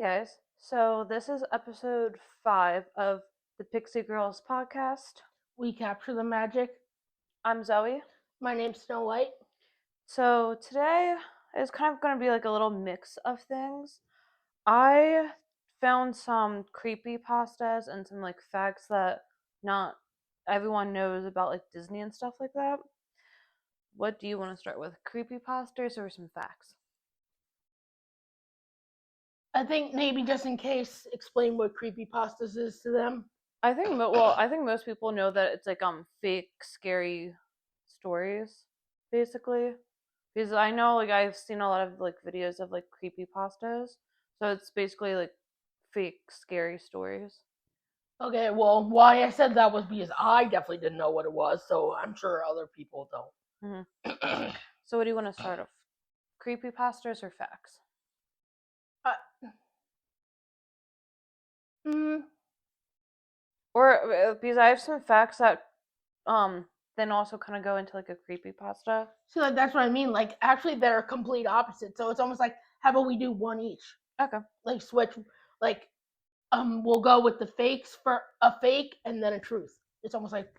guys, so this is episode 5 of the Pixie Girls podcast. We capture the magic. I'm Zoe. My name's Snow White. So today is kind of going to be like a little mix of things. I found some creepy pastas and some like facts that not everyone knows about like Disney and stuff like that. What do you want to start with? Creepy pastas or some facts? I think maybe just in case, explain what creepypastas is to them. I think most people know that it's like fake scary stories basically. Because I know like I've seen a lot of like videos of like creepy pastas. So it's basically like fake scary stories. Okay, well, why I said that was because I definitely didn't know what it was, so I'm sure other people don't. So what do you want to start off? Creepy pastas or facts? Or because I have some facts that then also kind of go into like a creepy pasta. See, like that's what I mean. Like, actually, they're complete opposite. So it's almost like, how about we do one each? Okay. Like switch. Like, we'll go with the fakes for a fake and then a truth. It's almost like.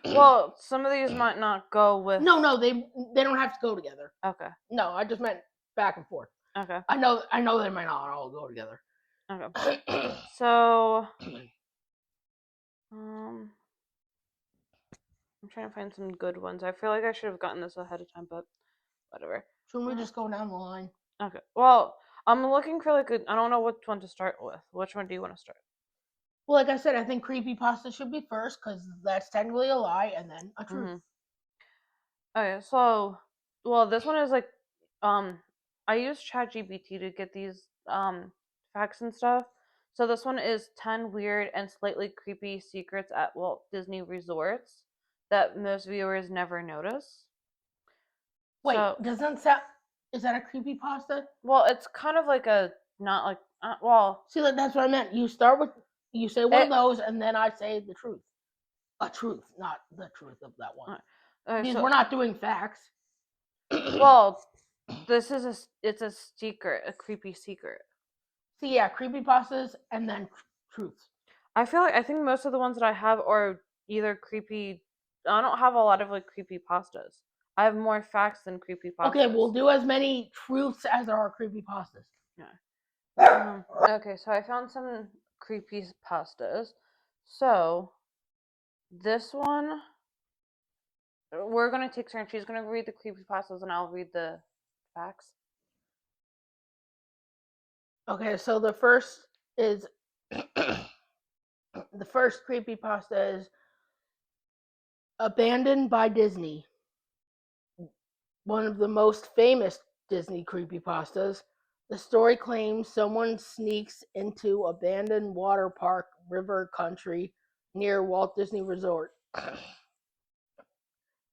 Well, some of these might not go with. No, they don't have to go together. Okay. No, I just meant back and forth. Okay. I know they might not all go together. Okay. So, I'm trying to find some good ones. I feel like I should have gotten this ahead of time, but whatever. Shouldn't we just go down the line? Okay. Well, I'm looking for like I don't know which one to start with. Which one do you want to start? Well, like I said, I think creepypasta should be first because that's technically a lie, and then a truth. Mm-hmm. Okay, so this one is like I use ChatGPT to get these facts and stuff. So this one is 10 weird and slightly creepy secrets at Walt Disney resorts that most viewers never notice. Wait, so, doesn't that is that a creepypasta? Well, it's kind of like a not like See, like that's what I meant. You say one of those, and then I say the truth. A truth, not the truth of that one. Because we're not doing facts. Well, this is it's a secret, a creepy secret. So yeah, creepypastas and then truths. I think most of the ones that I have are either creepy. I don't have a lot of like creepy pastas. I have more facts than creepy pastas. Okay, we'll do as many truths as there are creepypastas. Yeah. Okay, so I found some creepy pastas. So this one, we're gonna take turns. She's gonna read the creepy pastas, and I'll read the facts. Okay, so the first is the first creepypasta is Abandoned by Disney. One of the most famous Disney creepypastas. The story claims someone sneaks into abandoned water park river country near Walt Disney Resort.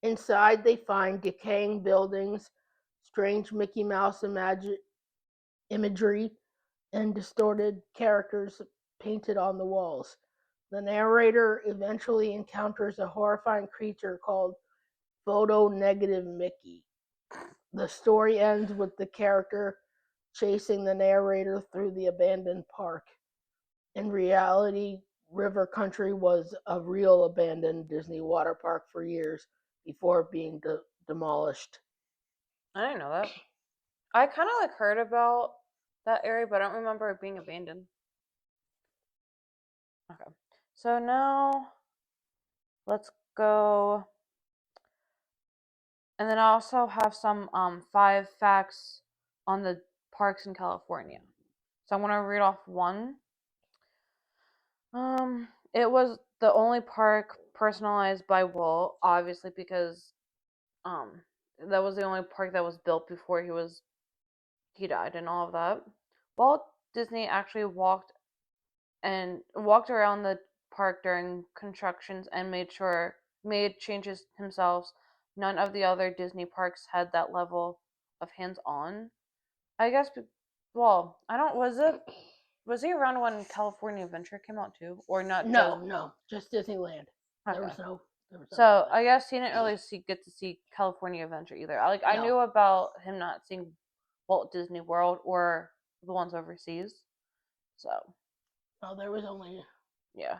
Inside, they find decaying buildings, strange Mickey Mouse imagery, and distorted characters painted on the walls. The narrator eventually encounters a horrifying creature called Photo Negative Mickey. The story ends with the character chasing the narrator through the abandoned park. In reality, River Country was a real abandoned Disney water park for years before being demolished. I didn't know that. I kind of like heard about that area, but I don't remember it being abandoned. Okay. So now let's go. And then I also have some 5 facts on the parks in California. So I'm gonna read off one. It was the only park personalized by Walt, obviously because that was the only park that was built before he died and all of that. Walt Disney actually walked around the park during constructions and made changes himself. None of the other Disney parks had that level of hands-on. I guess. Well, I don't. Was he around when California Adventure came out too, or not? No, just Disneyland. Okay. There was no. So I guess he didn't really get to see California Adventure either. I knew about him not seeing Walt Disney World or the ones overseas. So Oh, there was only yeah,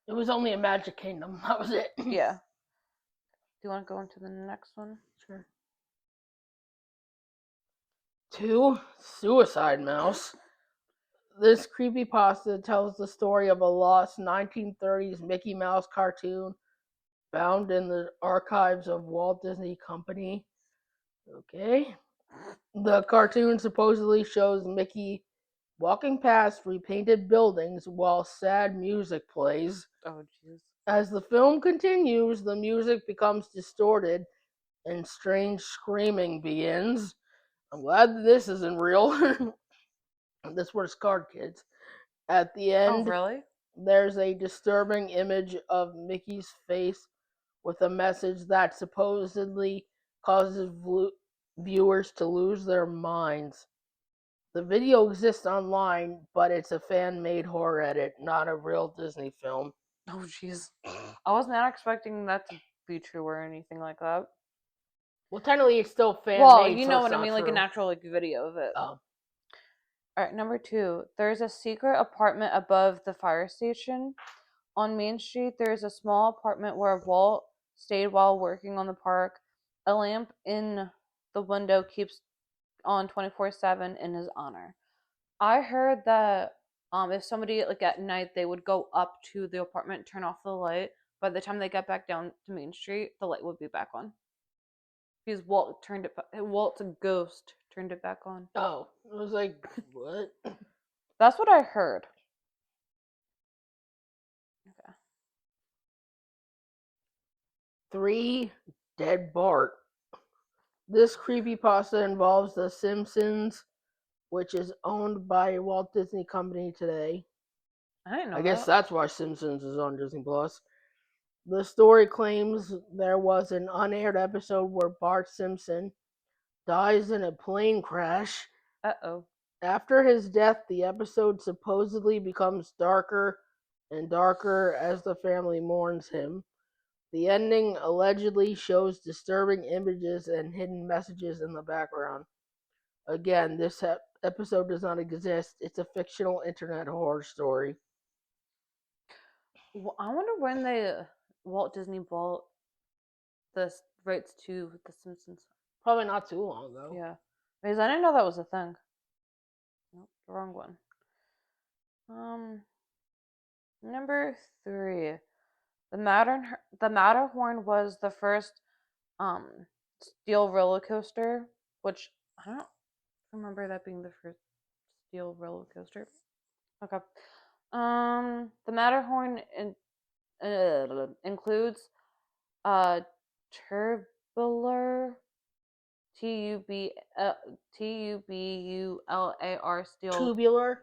it was only a Magic Kingdom. That was it. yeah. Do you want to go into the next one? Sure. 2. Suicide Mouse. This creepypasta tells the story of a lost 1930s Mickey Mouse cartoon found in the archives of Walt Disney Company. Okay. The cartoon supposedly shows Mickey walking past repainted buildings while sad music plays. Oh jeez. As the film continues, the music becomes distorted and strange screaming begins. I'm glad that this isn't real. This was scarred kids. At the Oh end, really? there's a disturbing image of Mickey's face with a message that supposedly causes viewers to lose their minds. The video exists online, but it's a fan made horror edit, not a real Disney film. Oh jeez. I was not expecting that to be true or anything like that. Well, technically, it's still fan Well, made, you so know it's what I not mean, like an true. actual like video of it. Oh. All right, number 2. There's a secret apartment above the fire station. On Main Street, there is a small apartment where Walt stayed while working on the park. A lamp in the window keeps on 24/7 in his honor. I heard that if somebody like at night they would go up to the apartment, turn off the light. By the time they get back down to Main Street, the light would be back on because Walt turned it. Walt's a ghost turned it back on. Oh. I was like, what? That's what I heard. Okay. 3. Dead Bart. This creepypasta involves The Simpsons, which is owned by Walt Disney Company today. I didn't I know guess that. that's why Simpsons is on Disney Plus. The story claims there was an unaired episode where Bart Simpson dies in a plane crash. Uh oh. After his death, the episode supposedly becomes darker and darker as the family mourns him. The ending allegedly shows disturbing images and hidden messages in the background. Again, this episode does not exist. It's a fictional internet horror story. Well, I wonder when they Walt Disney bought the rights to The Simpsons. Probably not too long ago. Yeah, because I didn't know that was a thing. Nope, the wrong one. Um, number 3. The Matterhorn was the first steel roller coaster, which I don't remember that being the first steel roller coaster. Okay. The Matterhorn includes tubular tubular steel Tubular.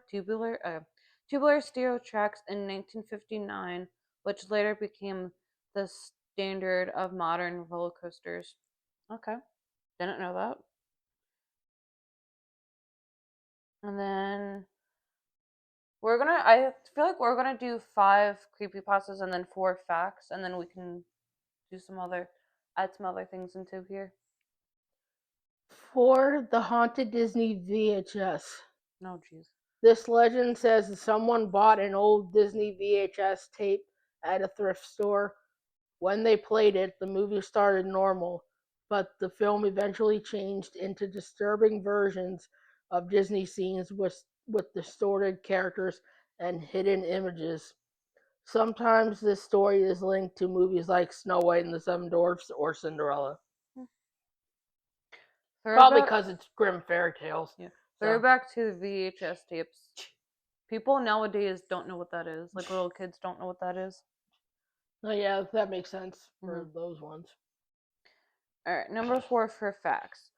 tubular steel tracks in 1959, which later became the standard of modern roller coasters. Okay, didn't know that. And then I feel like we're gonna do 5 creepypastas and then 4 facts, and then we can do add some other things into here. 4. The Haunted Disney VHS. No, jeez. This legend says someone bought an old Disney VHS tape at a thrift store. When they played it, the movie started normal, but the film eventually changed into disturbing versions of Disney scenes with distorted characters and hidden images. Sometimes this story is linked to movies like Snow White and the Seven Dwarfs or Cinderella. Probably Throwback, because it's grim fairy tales. yeah. So. Throwback to VHS tapes. People nowadays don't know what that is. Like little kids don't know what that is. Oh yeah, that makes sense for Mm-hmm. those ones. All right, number 4 for facts.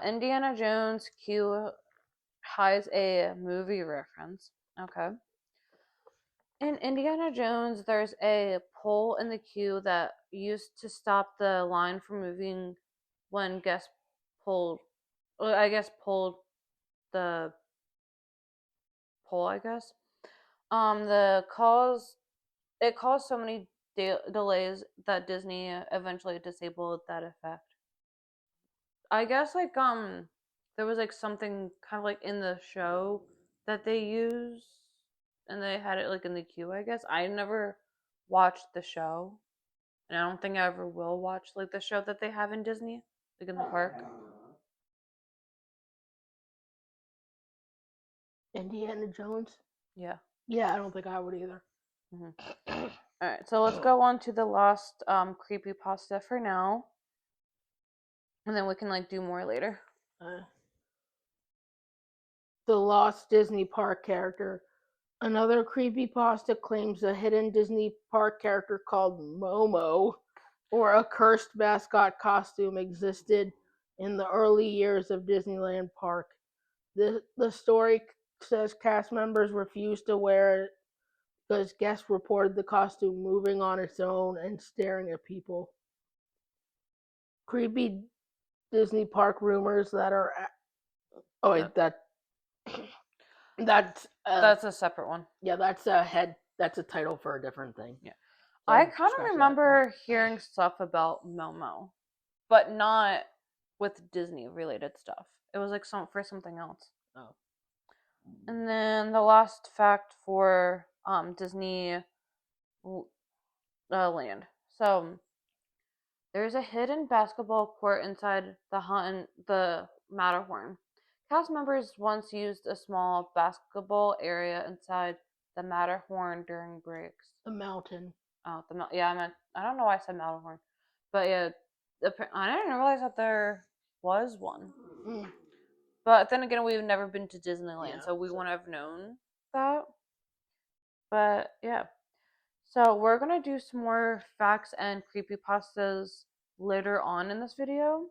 Indiana Jones Q has a movie reference. Okay. In Indiana Jones, there's a pole in the queue that used to stop the line from moving when guests pulled, well, I guess pulled the pole, I guess. The cause it caused so many delays that Disney eventually disabled that effect. I guess like there was like something kind of like in the show that they used, and they had it like in the queue. I guess I never watched the show, and I don't think I ever will watch like the show that they have in Disney, like in the park. Indiana Jones? Yeah. Yeah, I don't think I would either. Hmm. All right, so let's go on to the last creepy pasta for now, and then we can like do more later. Uh, the Lost Disney Park character. Another creepypasta claims a hidden Disney Park character called Momo, or a cursed mascot costume, existed in the early years of Disneyland Park. The story says cast members refused to wear it because guests reported the costume moving on its own and staring at people. Creepy Disney Park rumors that are. Oh No, wait, that's that's a separate one. yeah, that's a head. That's a title for a different thing. Yeah. I So kind of scratch that. remember hearing stuff about Momo, but not with Disney related stuff. It was like for something else. Oh. And then the last fact for Disney land. So there's a hidden basketball court inside the Matterhorn. Cast members once used a small basketball area inside the Matterhorn during breaks. The mountain. Oh, yeah, I don't know why I said Matterhorn, but yeah, I didn't realize that there was one. Mm. But then again, we've never been to Disneyland, Yeah, so we so wouldn't have known that. But yeah, so we're gonna do some more facts and creepypastas later on in this video.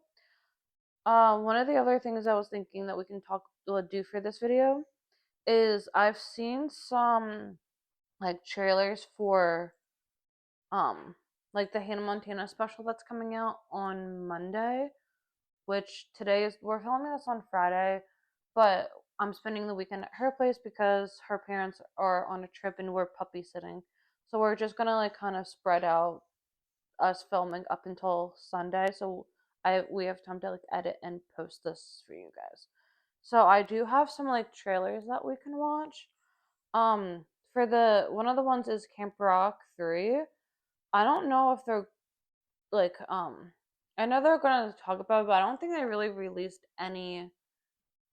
One of the other things I was thinking that we can do for this video is I've seen some like trailers for um like the Hannah Montana special that's coming out on Monday, which we're filming this on Friday, but I'm spending the weekend at her place because her parents are on a trip and we're puppy sitting. So we're just gonna like kind of spread out us filming up until Sunday, so we have time to like edit and post this for you guys. So I do have some like trailers that we can watch. Um, for the one of the ones is Camp Rock 3. I don't know if they're like I know they're gonna talk about it, but I don't think they really released any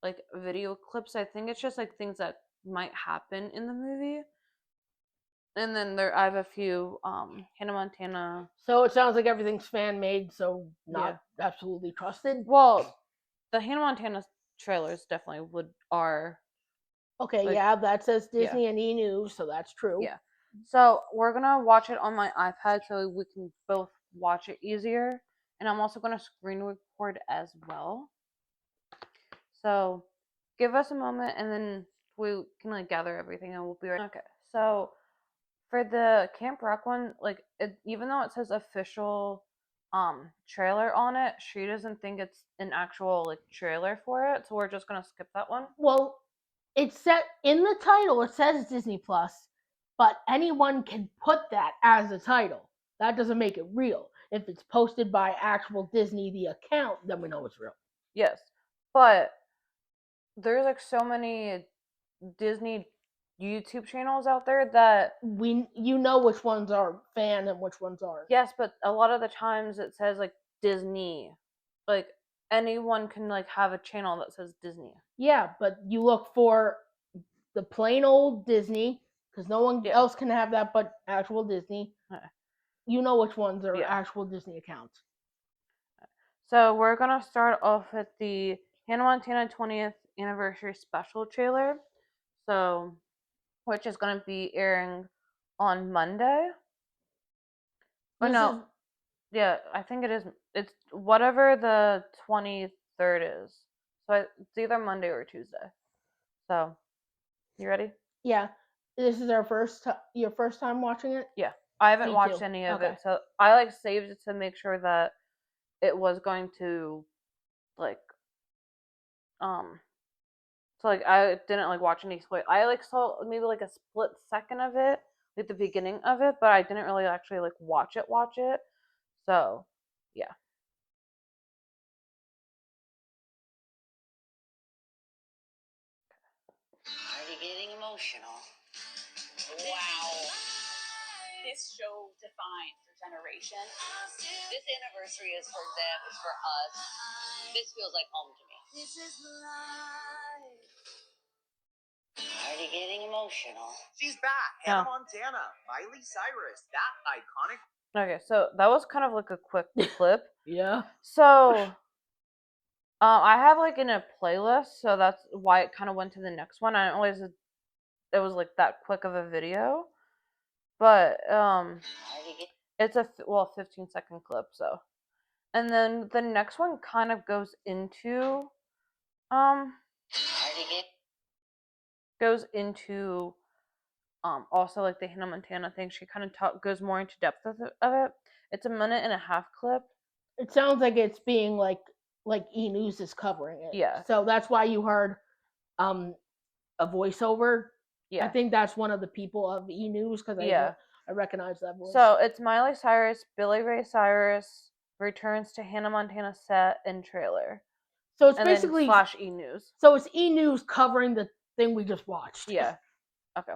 like video clips. I think it's just like things that might happen in the movie. And then I have a few Hannah Montana. So it sounds like everything's fan made, so Yeah. not absolutely trusted. Well, the Hannah Montana trailers definitely are Okay, like yeah, that says yeah. Disney and E News, so that's true. Yeah. So we're gonna watch it on my iPad so we can both watch it easier. And I'm also gonna screen record as well. So give us a moment and then we can like gather everything and we'll be right. Okay. So for the Camp Rock one, like even though it says official trailer on it, she doesn't think it's an actual like trailer for it, so we're just gonna skip that one. Well, it's set in the title. It says Disney Plus, but anyone can put that as a title. That doesn't make it real. If it's posted by actual Disney, the account, then we know it's real. Yes, but there's like so many Disney YouTube channels out there that You know which ones are fan and which ones aren't. yes, but a lot of the times it says like Disney, like anyone can like have a channel that says Disney. Yeah, but you look for the plain old Disney because no one else can have that but actual Disney. You know which ones are actual Disney accounts. So we're gonna start off with the Hannah Montana 20th anniversary special trailer. So, which is gonna be airing on Monday. Or no, yeah, I think it is. It's whatever the 23rd is. So it's either Monday or Tuesday. So, you ready? Yeah. This is your first time watching it? Yeah. I haven't Me watched too. any of Okay. it, so I like saved it to make sure that it was going to like um so like I didn't like watch any spoil. I like saw maybe like a split second of it, like the beginning of it, but I didn't really actually like watch it. So, yeah. Already getting emotional. Wow. This show defined a generation. This anniversary is for them, it's for us. This feels like home to me. This is life. Already getting emotional. She's back. Hannah Montana, Miley Cyrus, that iconic. Okay, so that was kind of like a quick clip. Yeah. So, I have like in a playlist, so that's why it kind of went to the next one. I didn't realize it was like that quick of a video, but it's a 15-second clip. So, and then the next one kind of goes into also like the Hannah Montana thing. She kind of goes more into depth of it. It's a 1.5-minute clip. It sounds like it's being like E News is covering it. Yeah. So that's why you heard a voiceover. Yeah. I think that's one of the people of E News because I recognize that voice. So it's Miley Cyrus, Billy Ray Cyrus returns to Hannah Montana set and trailer. So it's and basically then / E News. So it's E News covering the thing we just watched. Yeah. Okay.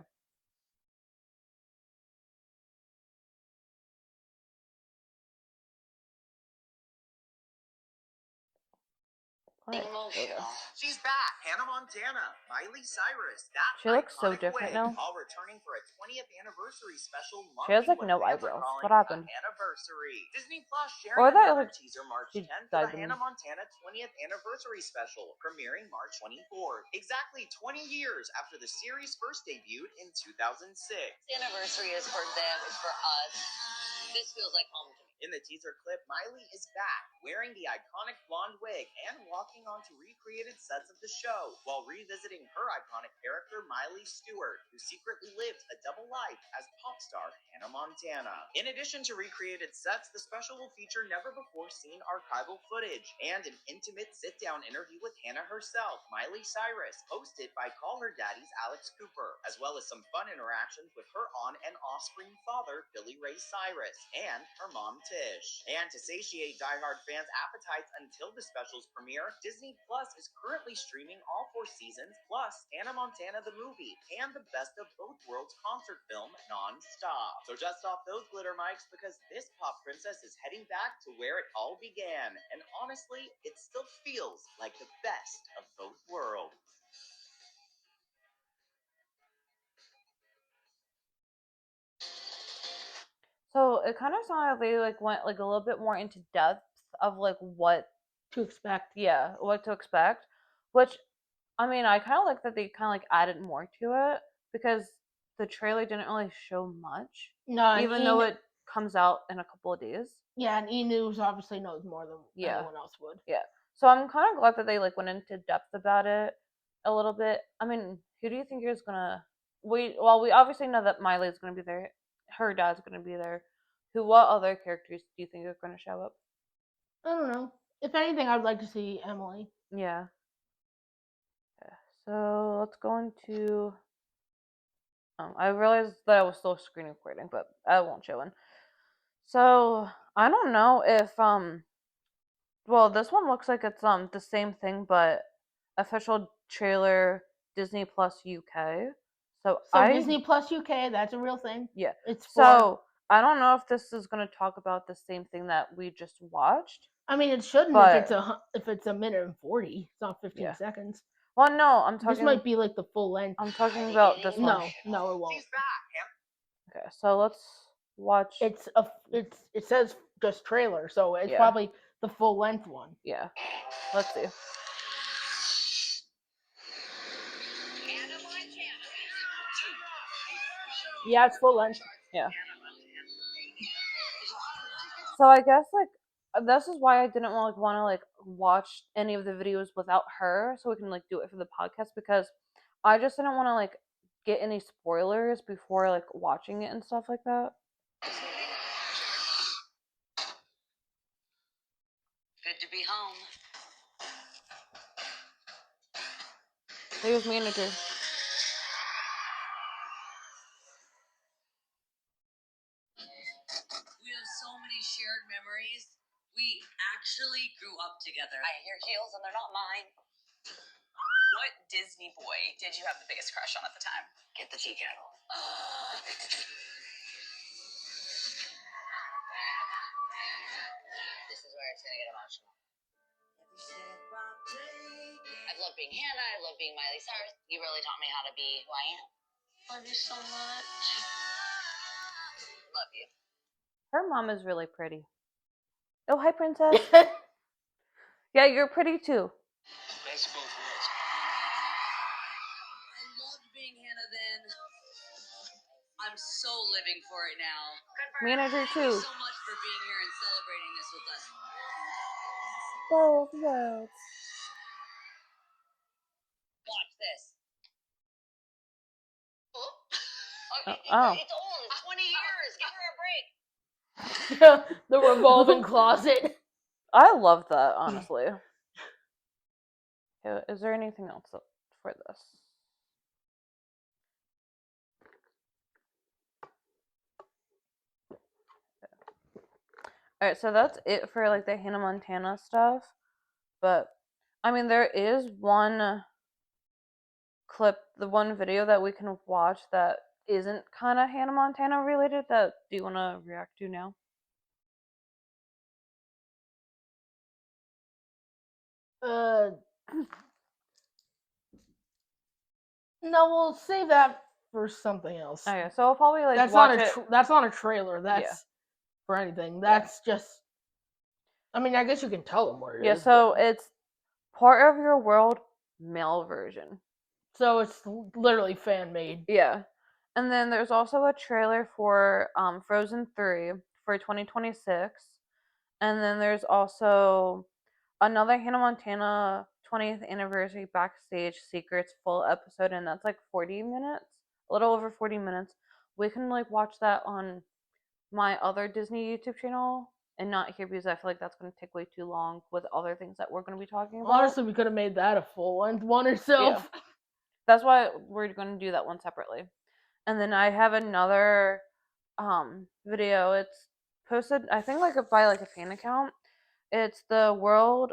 Emotional. She's back. Hannah Montana, Miley Cyrus, that she looks so different now. All returning for a 20th anniversary special. She has like no eyebrows. What happened? Anniversary. Disney Plus sharing or that another like teaser March 10th for the Hannah Montana 20th anniversary special, premiering March 24th. Exactly 20 years after the series first debuted in 2006. The anniversary is for them, it's for us. This feels like home to me. In the teaser clip, Miley is back, wearing the iconic blonde wig and walking onto recreated sets of the show, while revisiting her iconic character, Miley Stewart, who secretly lived a double life as pop star Hannah Montana. In addition to recreated sets, the special will feature never-before-seen archival footage and an intimate sit-down interview with Hannah herself, Miley Cyrus, hosted by Call Her Daddy's Alex Cooper, as well as some fun interactions with her on- and off-screen father, Billy Ray Cyrus, and her mom, Tish. And to satiate diehard fans' appetites until the special's premiere, Disney Plus is currently streaming all 4 seasons, plus Hannah Montana the movie, and the Best of Both Worlds concert film non-stop. So dust off those glitter mics because this pop princess is heading back to where it all began. And honestly, it still feels like the best of both worlds. So it kind of sounded like they like went like a little bit more into depth of like what to expect. Yeah, what to expect. Which, I mean, I kind of like that they kind of like added more to it because the trailer didn't really show much. No, even though it comes out in a couple of days. Yeah, and E News obviously knows more than anyone else would. Yeah. So I'm kind of glad that they like went into depth about it a little bit. I mean, who do you think is gonna? We obviously know that Miley's gonna be there. Her dad's gonna be there. What other characters do you think are gonna show up? I don't know. If anything, I'd like to see Emily. Yeah. Okay. So let's go into. I realized that I was still screen recording, but I won't show in. So I don't know if well, this one looks like it's the same thing, but official trailer Disney Plus UK. So Disney Plus UK, that's a real thing. Yeah. It's so I don't know if this is going to talk about the same thing that we just watched. I mean, it shouldn't if it's a minute and 40. It's not 15 seconds. Well, no, I'm talking. This might be like the full length. I'm talking about this one. No, it won't. Okay, so let's watch. It says just trailer, so it's probably the full length one. Yeah. Let's see. Yeah, it's full length. Yeah. So I guess like this is why I didn't want to like watch any of the videos without her, so we can like do it for the podcast, because I just didn't want to like get any spoilers before like watching it and stuff like that. Good to be home. There's manager. We have so many shared memories. We actually grew up together. I hear heels and they're not mine. What Disney boy did you have the biggest crush on at the time? Get the tea kettle. This is where it's gonna get emotional. I've loved being Hannah. I love being Miley Cyrus. You really taught me how to be who I am. Love you so much. Love you. Her mom is really pretty. Oh, hi, princess. Yeah, you're pretty too. Best of both worlds. I loved being Hannah then. I'm so living for it now. Manager Thank too. you so much for being here and celebrating this with us. Both worlds. Watch this. Oh. It's old. It's 20 years. Give her a break. The revolving closet. I love that, honestly. Okay, is there anything else for this? Alright, so that's it for like the Hannah Montana stuff. But I mean, there is one clip, the one video that we can watch that isn't kind of Hannah Montana related that do you want to react to now? No, we'll save that for something else. Okay, so I'll probably like That's watch not it. that's not a trailer. That's for anything. That's just. I mean, I guess you can tell them what it is. Yeah, so it's Part of Your World male version. So it's literally fan made. Yeah. And then there's also a trailer for Frozen 3 for 2026. And then there's also another Hannah Montana 20th anniversary backstage secrets full episode, and that's like 40 minutes, a little over 40 minutes. We can like watch that on my other Disney YouTube channel and not here because I feel like that's going to take way too long with other things that we're going to be talking about. Honestly, we could have made that a full length one itself. Yeah. That's why we're going to do that one separately. And then I have another video. It's posted, I think, like by like a fan account. It's the World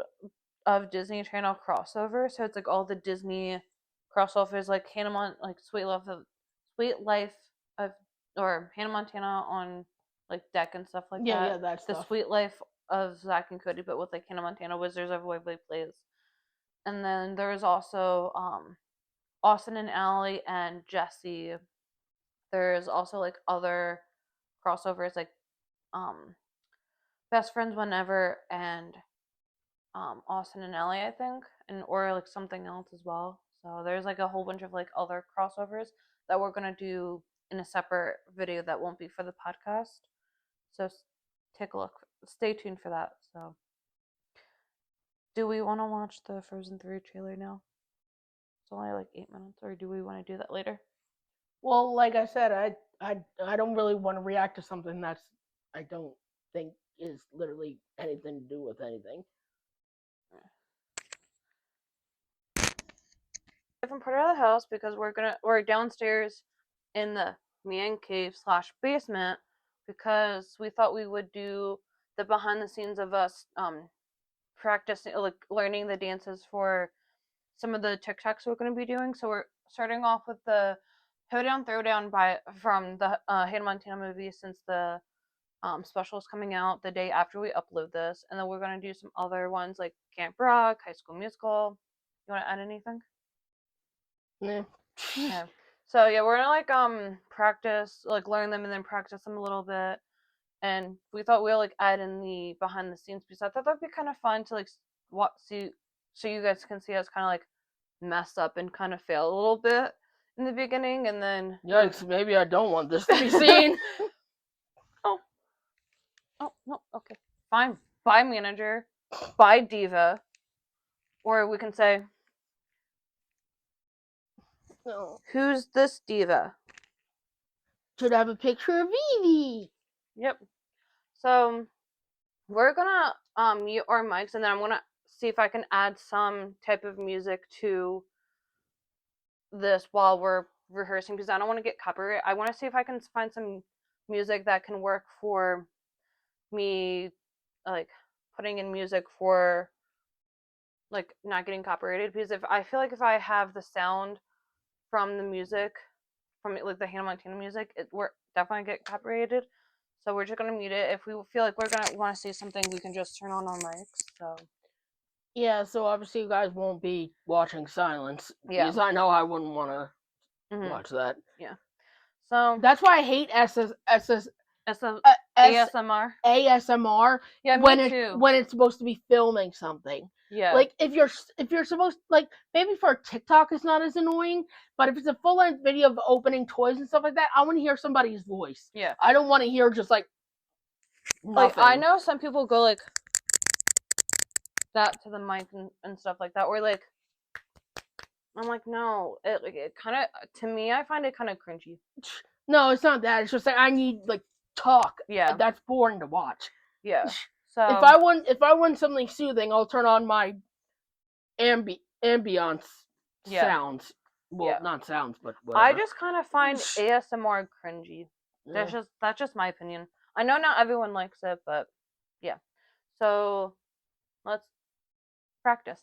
of Disney Channel crossover. So it's like all the Disney crossovers, like like Sweet Life of, or Hannah Montana on like deck and stuff like that. Yeah, that The stuff. Sweet Life of Zach and Cody, but with like Hannah Montana Wizards of Waverly Place. And then there's also Austin and Allie and Jesse. There's also like other crossovers like Best Friends Whenever and Austin and Ellie, I think, and or like something else as well. So there's like a whole bunch of like other crossovers that we're gonna do in a separate video that won't be for the podcast. So take a look. Stay tuned for that. So, do we want to watch the Frozen 3 trailer now? It's only like 8 minutes, or do we want to do that later? Well, like I said, I don't really want to react to something that's I don't think is literally anything to do with anything. Different part of the house because we're downstairs in the man cave / basement because we thought we would do the behind the scenes of us practicing, like learning the dances for some of the TikToks we're going to be doing. So we're starting off with the Hoedown Throwdown from the Hannah Montana movie, since the special is coming out the day after we upload this, and then we're going to do some other ones like Camp Rock, High School Musical. You want to add anything? Yeah. Okay. So yeah, we're gonna like practice, like learn them and then practice them a little bit. And we thought we'll like add in the behind the scenes piece. I thought that'd be kind of fun to like see, so you guys can see us kind of like mess up and kind of fail a little bit in the beginning, and then Yikes! Maybe I don't want this to be seen. oh no, okay, fine. Bye, manager. Bye, diva. Or we can say, No. who's this diva? Should have a picture of Evie. Yep. So we're gonna mute our mics, and then I'm gonna see if I can add some type of music to this while we're rehearsing, because I don't want to get copyright. I want to see if I can find some music that can work for me, like putting in music for like not getting copyrighted, because I feel like if I have the sound from the music, from like the Hannah Montana music, we're definitely get copyrighted. So we're just gonna mute it. If we feel like we're gonna want to say something, we can just turn on our mics. So Yeah, so obviously you guys won't be watching Silence yeah, because I know I wouldn't want to mm-hmm. watch that. Yeah. So That's why I hate ASMR. ASMR Yeah, when me too. when it's supposed to be filming something. Yeah. Like if you're supposed, like, maybe for TikTok it's not as annoying, but if it's a full length video of opening toys and stuff like that, I want to hear somebody's voice. Yeah. I don't want to hear just like nothing. Like I know some people go like that to the mic and stuff like that, or like I'm like, no, it kind of, to me, I find it kind of cringy. No, it's not that. It's just like I need like talk. Yeah. That's boring to watch. Yeah. So if I want something soothing, I'll turn on my ambiance sounds. Well, not sounds, but whatever. I just kind of find ASMR cringy. That's just my opinion. I know not everyone likes it, but yeah. So let's practice.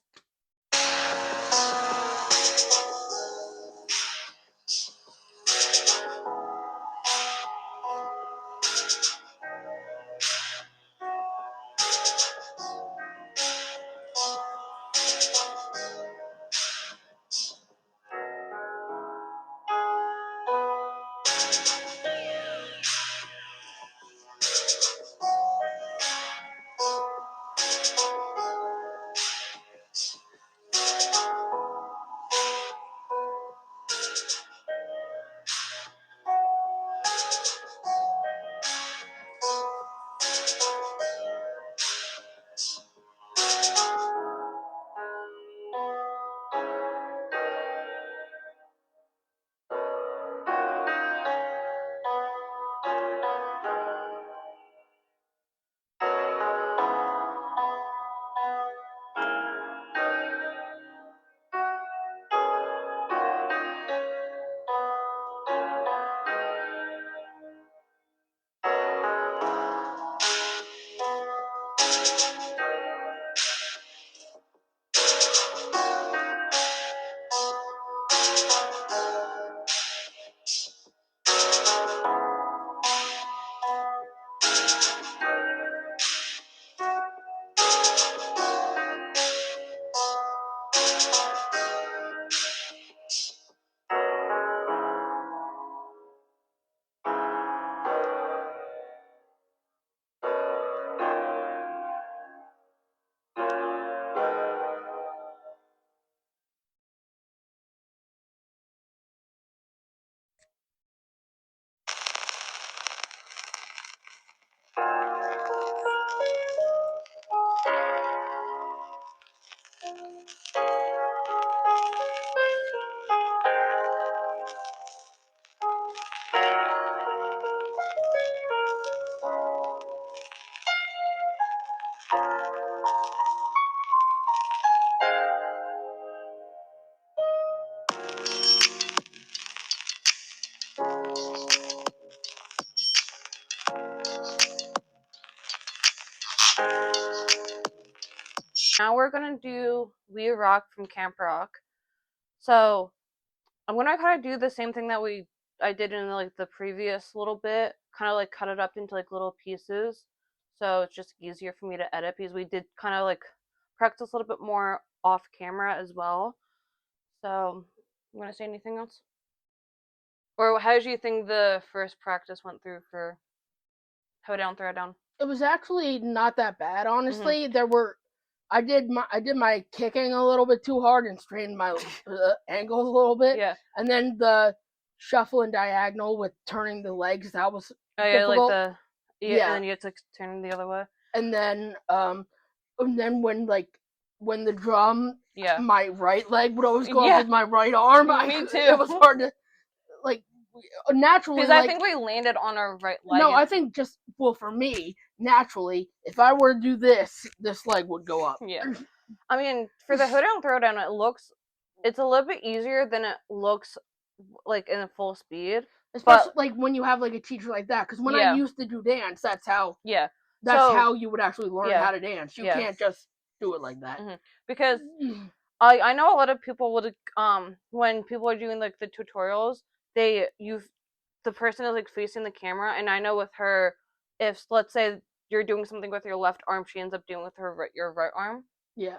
Now we're gonna do We Rock from Camp Rock. So I'm gonna kind of do the same thing that I did in like the previous little bit, kind of like cut it up into like little pieces, so it's just easier for me to edit, because we did kind of like practice a little bit more off camera as well. So you want to say anything else, or how did you think the first practice went through for hoe down, throw down? It was actually not that bad, honestly. There were I did my kicking a little bit too hard and strained my ankles a little bit. Yeah. And then the shuffle and diagonal with turning the legs, that was like difficult. the yeah, and then you have to turn the other way. And then when the drum, my right leg would always go up with my right arm. Me too. It was hard to like naturally. Because I think we landed on our right leg. No, I think just, well, for me, naturally, if I were to do this leg would go up. Yeah. I mean, for the hoe down, throw down, it's a little bit easier than it looks like in full speed. Especially like when you have like a teacher like that. Because when I used to do dance, that's how. That's how you would actually learn how to dance. You can't just do it like that. Because I know a lot of people would when people are doing like the tutorials, the person is like facing the camera, and I know with her, if let's say you're doing something with your left arm, she ends up doing with your right arm. Yeah.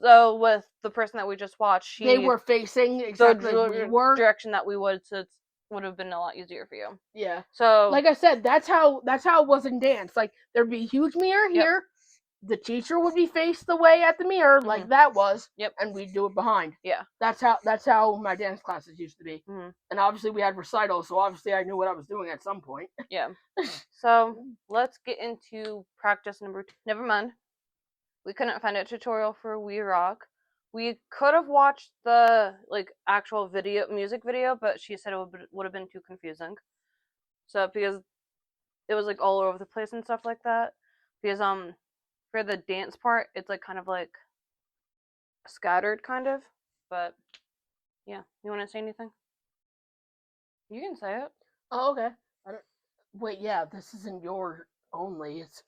So with the person that we just watched, they were facing exactly like we were. direction that we would, so it would have been a lot easier for you. Yeah. So like I said, that's how it was in dance. Like there'd be a huge mirror here. The teacher would be faced the way at the mirror, like that was. And we'd do it behind. Yeah. That's how my dance classes used to be. And obviously we had recitals, so obviously I knew what I was doing at some point. Yeah. So let's get into practice number 2. Never mind. We couldn't find a tutorial for We Rock. We could have watched the like actual music video, but she said it would have been too confusing. So because it was like all over the place and stuff like that. Because for the dance part, it's like kind of like scattered kind of. But yeah, you want to say anything? You can say it. Oh, okay. Wait, yeah, this isn't your only. It's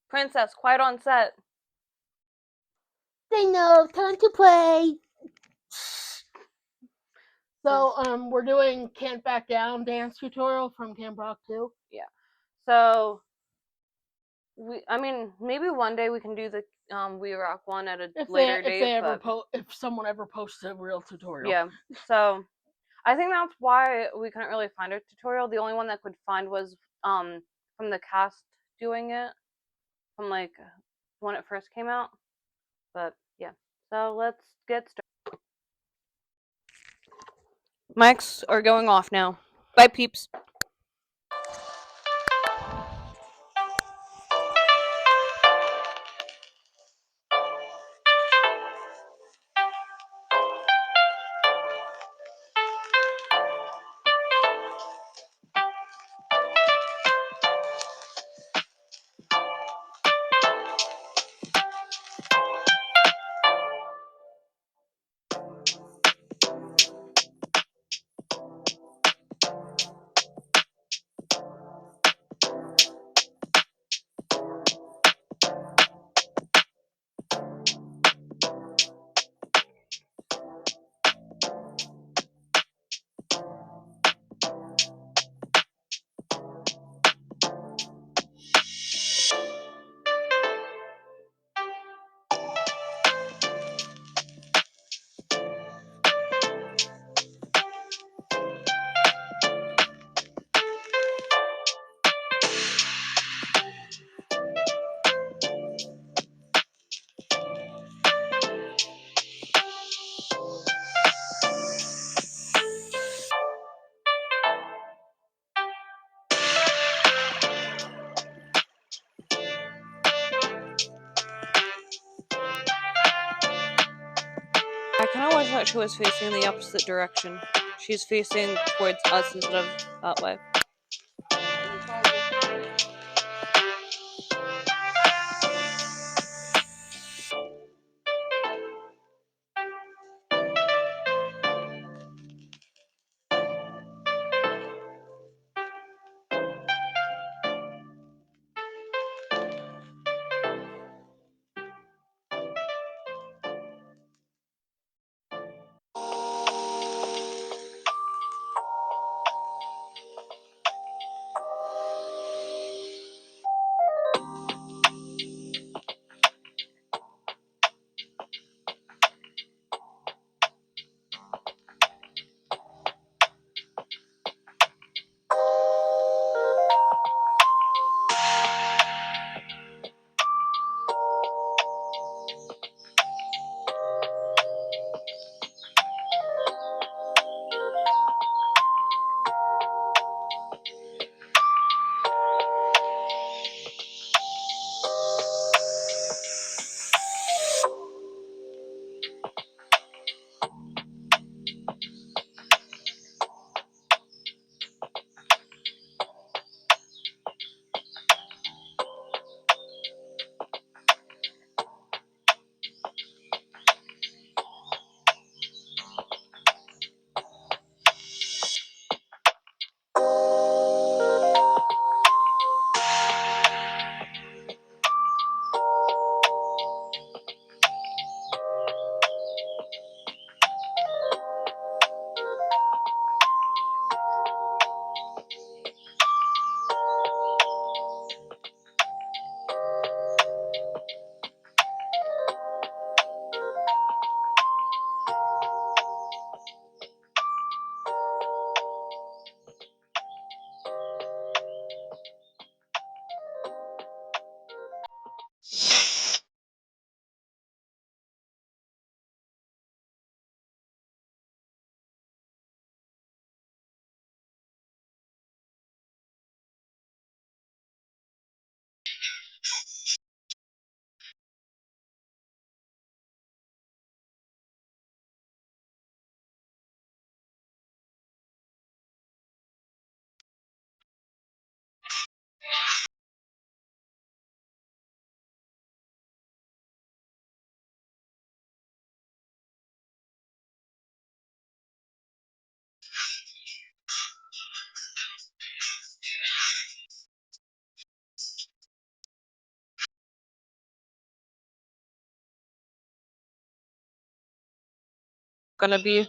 Princess, quiet on set. they know time to play. So we're doing Can't Back Down dance tutorial from Camp Rock 2. Yeah. So maybe one day we can do the We Rock one at a later date. If someone ever posts a real tutorial. Yeah. So I think that's why we couldn't really find a tutorial. The only one that could find was from the cast doing it from like when it first came out. But yeah. So let's get started. Mics are going off now. Bye, peeps. I kind of wish that she was facing the opposite direction. She's facing towards us instead of that way. gonna be.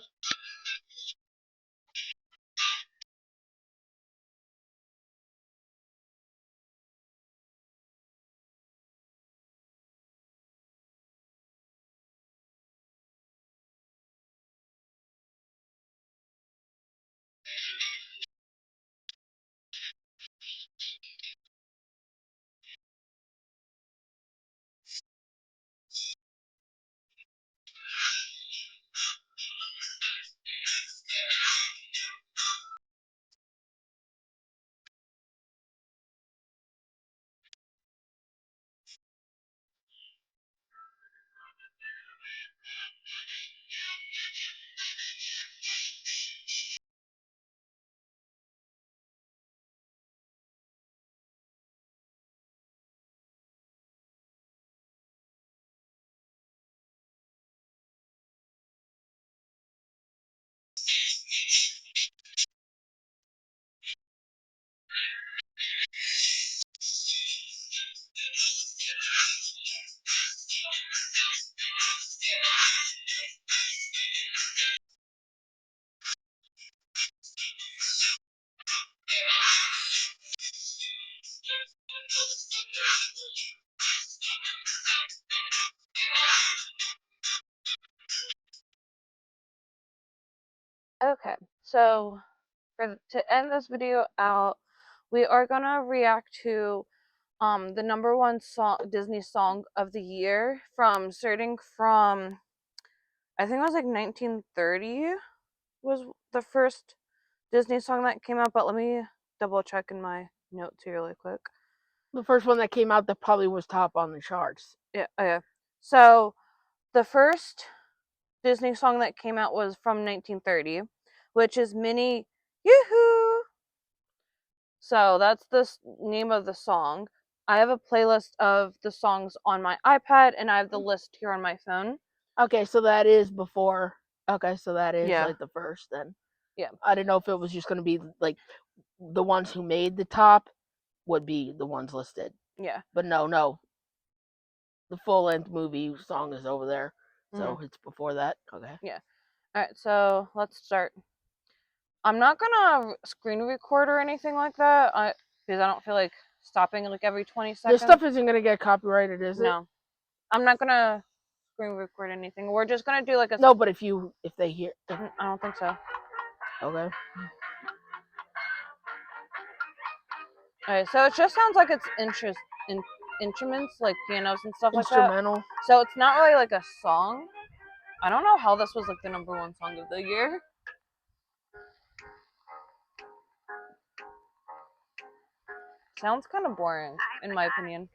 Okay, so to end this video out, we are gonna react to the number one song Disney song of the year from starting from I think it was like 1930 was the first Disney song that came out, but let me double check in my notes here really quick. The first one that came out that probably was top on the charts. Yeah, yeah. So the first Disney song that came out was from 1930, which is Minnie Yoo-hoo. So that's the name of the song. I have a playlist of the songs on my iPad, and I have the list here on my phone. Okay, so that is before. Okay, so that is Yeah. like the first then. Yeah. I didn't know if it was just going to be like the ones who made the top would be the ones listed. Yeah. But no. The full length movie song is over there. So it's before that. Okay. Yeah. Alright, so let's start. I'm not gonna screen record or anything like that, because I don't feel like stopping like every 20 This seconds. stuff isn't going to get copyrighted, is it? No. I'm not gonna screen record anything. We're just gonna do like a. No, but if they hear. I don't think so. Okay. Alright, so it just sounds like it's instruments, like pianos and stuff like that. Instrumental. So it's not really like a song. I don't know how this was like the number one song of the year. Sounds kind of boring, in my opinion.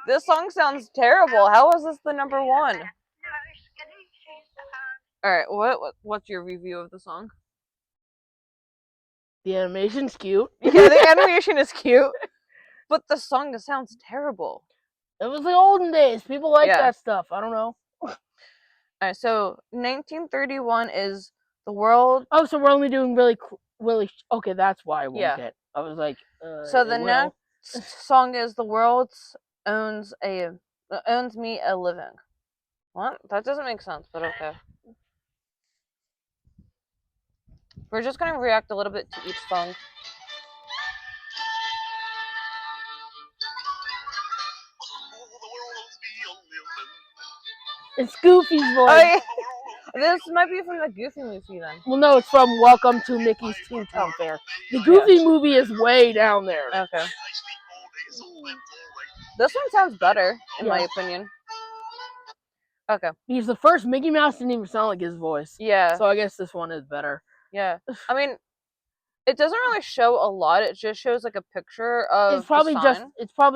This song sounds terrible. How is this the number one? Alright, what's your review of the song? The animation's cute. Yeah, the animation is cute, but the song sounds terrible. It was the olden days. People like Yeah. that stuff. I don't know. Alright, so 1931 is the world. Oh, so we're only doing really. Okay, that's why I won't Yeah. get. I was like. So the next song is the world owns me a living. What? That doesn't make sense, but okay. We're just gonna react a little bit to each song. It's Goofy's voice. Oh, yeah. This might be from the Goofy movie then. Well, no, it's from Welcome to Mickey's Toontown Fair. The Goofy movie is way down there. Okay. This one sounds better, in my opinion. Okay. Because the first Mickey Mouse didn't even sound like his voice. Yeah. So I guess this one is better. Yeah. I mean, it doesn't really show a lot. It just shows like a picture of It's probably the sign.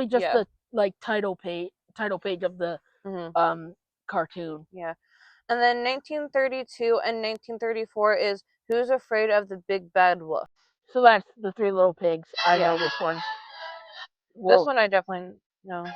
just the like title page of the cartoon. Yeah. And then 1932 and 1934 is Who's Afraid of the Big Bad Wolf? So that's the Three Little Pigs. I know this one. This one I definitely know.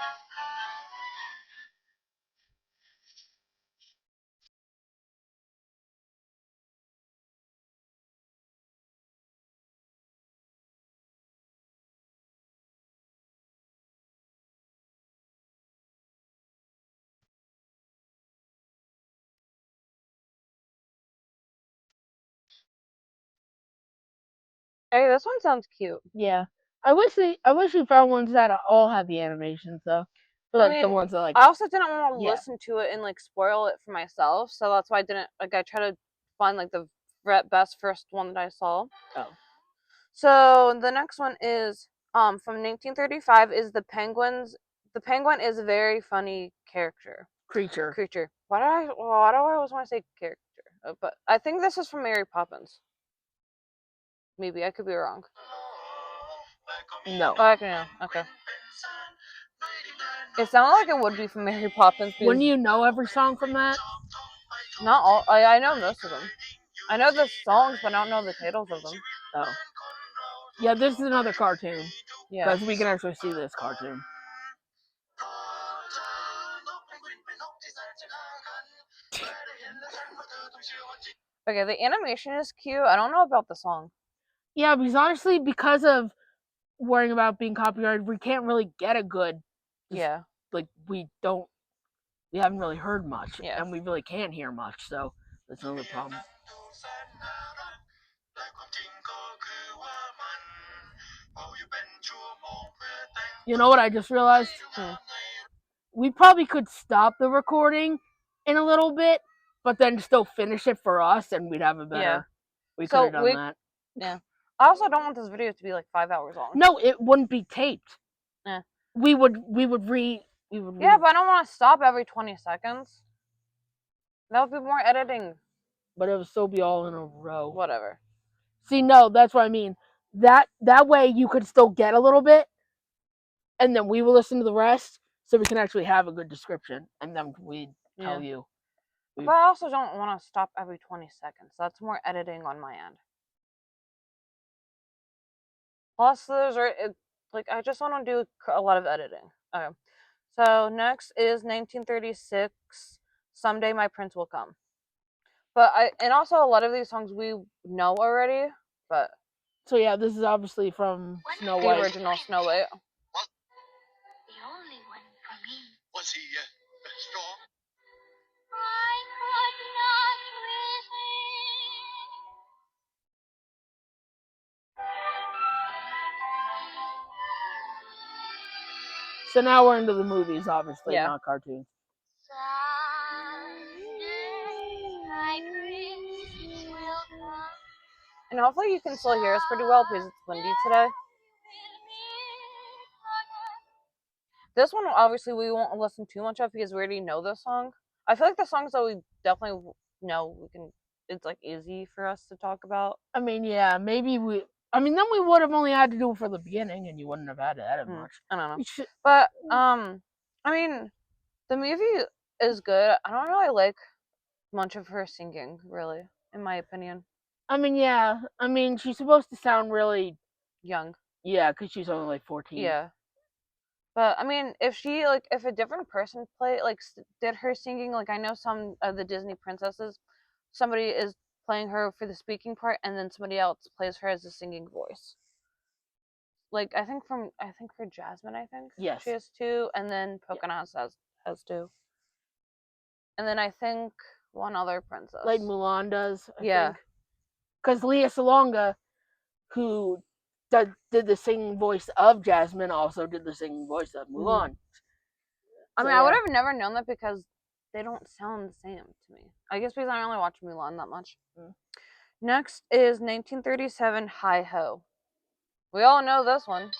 Hey, this one sounds cute. Yeah. I wish we found ones that all have the animations though. But like the ones that like I also didn't want to Yeah. listen to it and like spoil it for myself, so that's why I didn't like. I tried to find like the best first one that I saw. Oh. So the next one is from 1935 is the penguins. The penguin is a very funny Creature. Why do I always want to say character? But I think this is from Mary Poppins. Maybe I could be wrong. No. Oh, okay. It sounded like it would be from Mary Poppins. Wouldn't you know every song from that? Not all. I know most of them. I know the songs, but I don't know the titles of them. Oh. Yeah, this is another cartoon. Yeah. Because we can actually see this cartoon. Okay, the animation is cute. I don't know about the song. Yeah, because honestly, because of worrying about being copyrighted, we can't really get a good. Yeah. Like we haven't really heard much, Yeah. and we really can't hear much, so that's another problem. You know what I just realized? We probably could stop the recording in a little bit, but then still finish it for us, and we'd have a better. Yeah. We could have done that. Yeah. I also don't want this video to be like 5 hours long. No, it wouldn't be taped. Yeah. We would read. Yeah, but I don't want to stop every 20 seconds. That would be more editing. But it would still be all in a row. Whatever. See, no, that's what I mean. That way you could still get a little bit, and then we will listen to the rest, so we can actually have a good description, and then we tell you. But I also don't want to stop every 20 seconds. That's more editing on my end. Plus, I just want to do a lot of editing. Okay. So next is 1936. Someday My Prince Will Come. And also a lot of these songs we know already, but. So yeah, this is obviously from Snow White. The original Snow White. The only one for me. Was he strong? I could not resist. So now we're into the movies, obviously, not cartoons. And hopefully you can still hear us pretty well because it's windy today. This one, obviously, we won't listen too much of because we already know this song. I feel like the songs that we definitely know, it's like easy for us to talk about. I mean, yeah, then we would have only had to do it for the beginning, and you wouldn't have had to edit much. I don't know. But, I mean, the movie is good. I don't really like much of her singing, really, in my opinion. I mean, yeah. I mean, she's supposed to sound really young. Yeah, because she's only like 14. Yeah. But I mean, if a different person did her singing, like I know some of the Disney princesses, somebody is playing her for the speaking part, and then somebody else plays her as the singing voice. Like I think for Jasmine, yes, she has 2, and then Pocahontas has 2, and then I think one other princess, like Mulan does. I think. Because Lea Salonga, who did the singing voice of Jasmine, also did the singing voice of Mulan. I mean, I would have never known that because they don't sound the same to me. I guess because I only watch Mulan that much. Next is 1937, Hi Ho. We all know this one.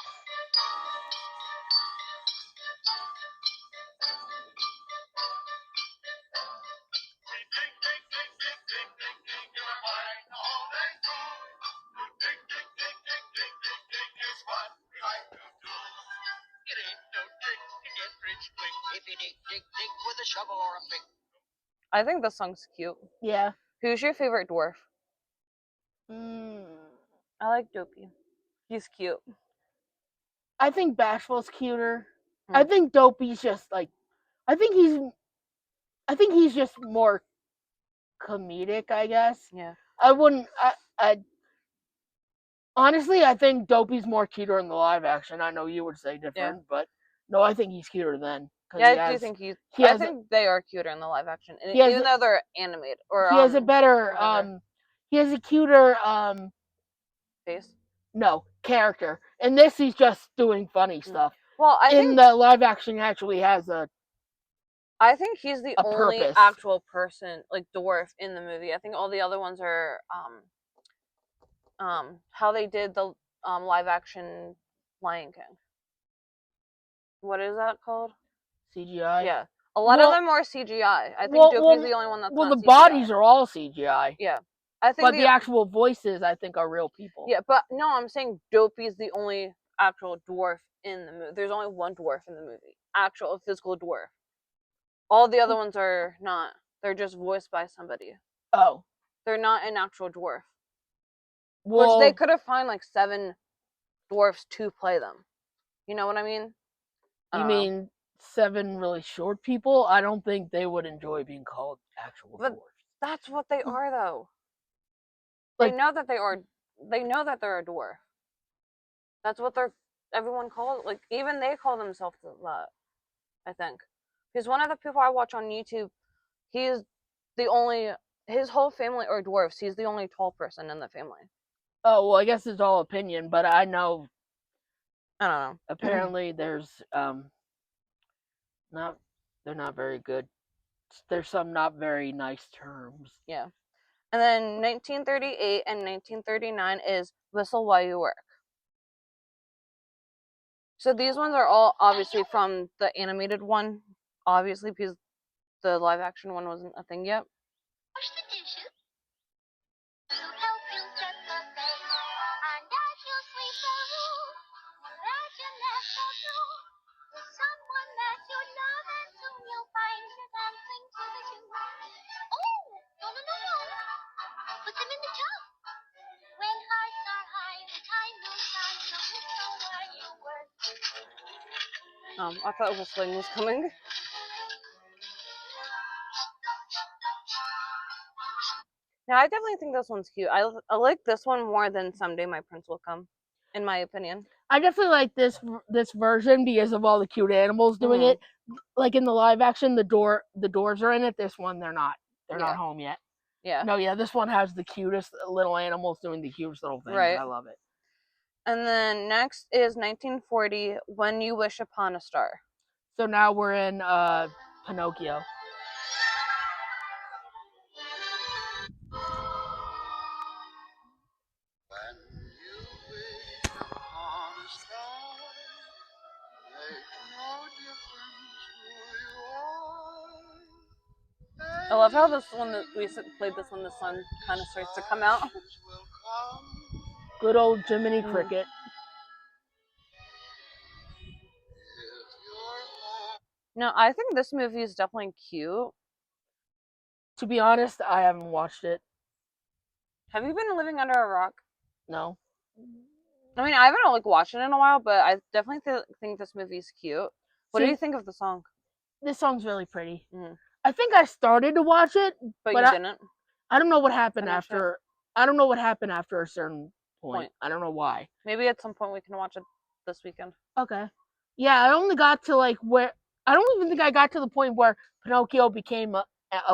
I think this song's cute. Yeah. Who's your favorite dwarf? I like Dopey. He's cute. I think Bashful's cuter. I think Dopey's just like, I think he's just more comedic, I guess. Yeah. Honestly, I think Dopey's more cuter in the live action. I know you would say different, but no, I think he's cuter then. Yeah, I do think I think they are cuter in the live action, even though they're animated. Or he has a better, he has a cuter face. No, character. In this, he's just doing funny stuff. Well, In the live action, he actually has I think he's the a only purpose. actual person, like dwarf, in the movie. I think all the other ones are how they did the live action Lion King. What is that called? CGI. Yeah, a lot of them are CGI. I think Dopey's the only one that's well, not the CGI. bodies are all CGI. Yeah, I think But the actual voices, I think, are real people. Yeah, but no, I'm saying Dopey's the only actual dwarf in the movie. There's only one dwarf in the movie, actual physical dwarf. All the other ones are not. They're just voiced by somebody. Oh. They're not an actual dwarf. Well, which they could have found like 7 dwarfs to play them. You know what I mean? You mean 7 really short people? I don't think they would enjoy being called actual dwarfs. That's what they are, though. They know that they are. They know that they're a dwarf. That's what everyone calls. Like even they call themselves that. I think because one of the people I watch on YouTube, he's the only. His whole family are dwarfs. He's the only tall person in the family. Oh well, I guess it's all opinion, but I know. I don't know. Apparently, there's not. They're not very good. There's some not very nice terms. Yeah. And then 1938 and 1939 is Whistle While You Work. So these ones are all obviously from the animated one, obviously, because the live action one wasn't a thing yet. Wash the dishes. We'll help you get the thing. And as you sweep the room, as you let go through, with someone that you love, and soon you'll find you're dancing to the tune. Oh, no, no, no, no. Put them in the tub. When hearts are high, the time will shine, so whistle while you work. I thought whistling was coming. Now, I definitely think this one's cute. I like this one more than Someday My Prince Will Come, in my opinion. I definitely like this version because of all the cute animals doing it. Like in the live action, the doors are in it. This one, they're not. They're not home yet. Yeah. No, yeah, this one has the cutest little animals doing the cutest little things. Right. I love it. And then next is 1940, When You Wish Upon a Star. So now we're in Pinocchio. When you wish upon a star, make no difference who you are. I love how this one that we played this when the sun kind of starts to come out. Good old Jiminy Cricket. No, I think this movie is definitely cute. To be honest, I haven't watched it. Have you been living under a rock? No. I mean, I haven't like watched it in a while, but I definitely think this movie's cute. What do you think of the song? This song's really pretty. I think I started to watch it, but you didn't. I don't know what happened after. I don't know what happened after a certain point. I don't know why. Maybe at some point we can watch it this weekend. Okay. Yeah, I only got to like where I don't even think I got to the point where Pinocchio became a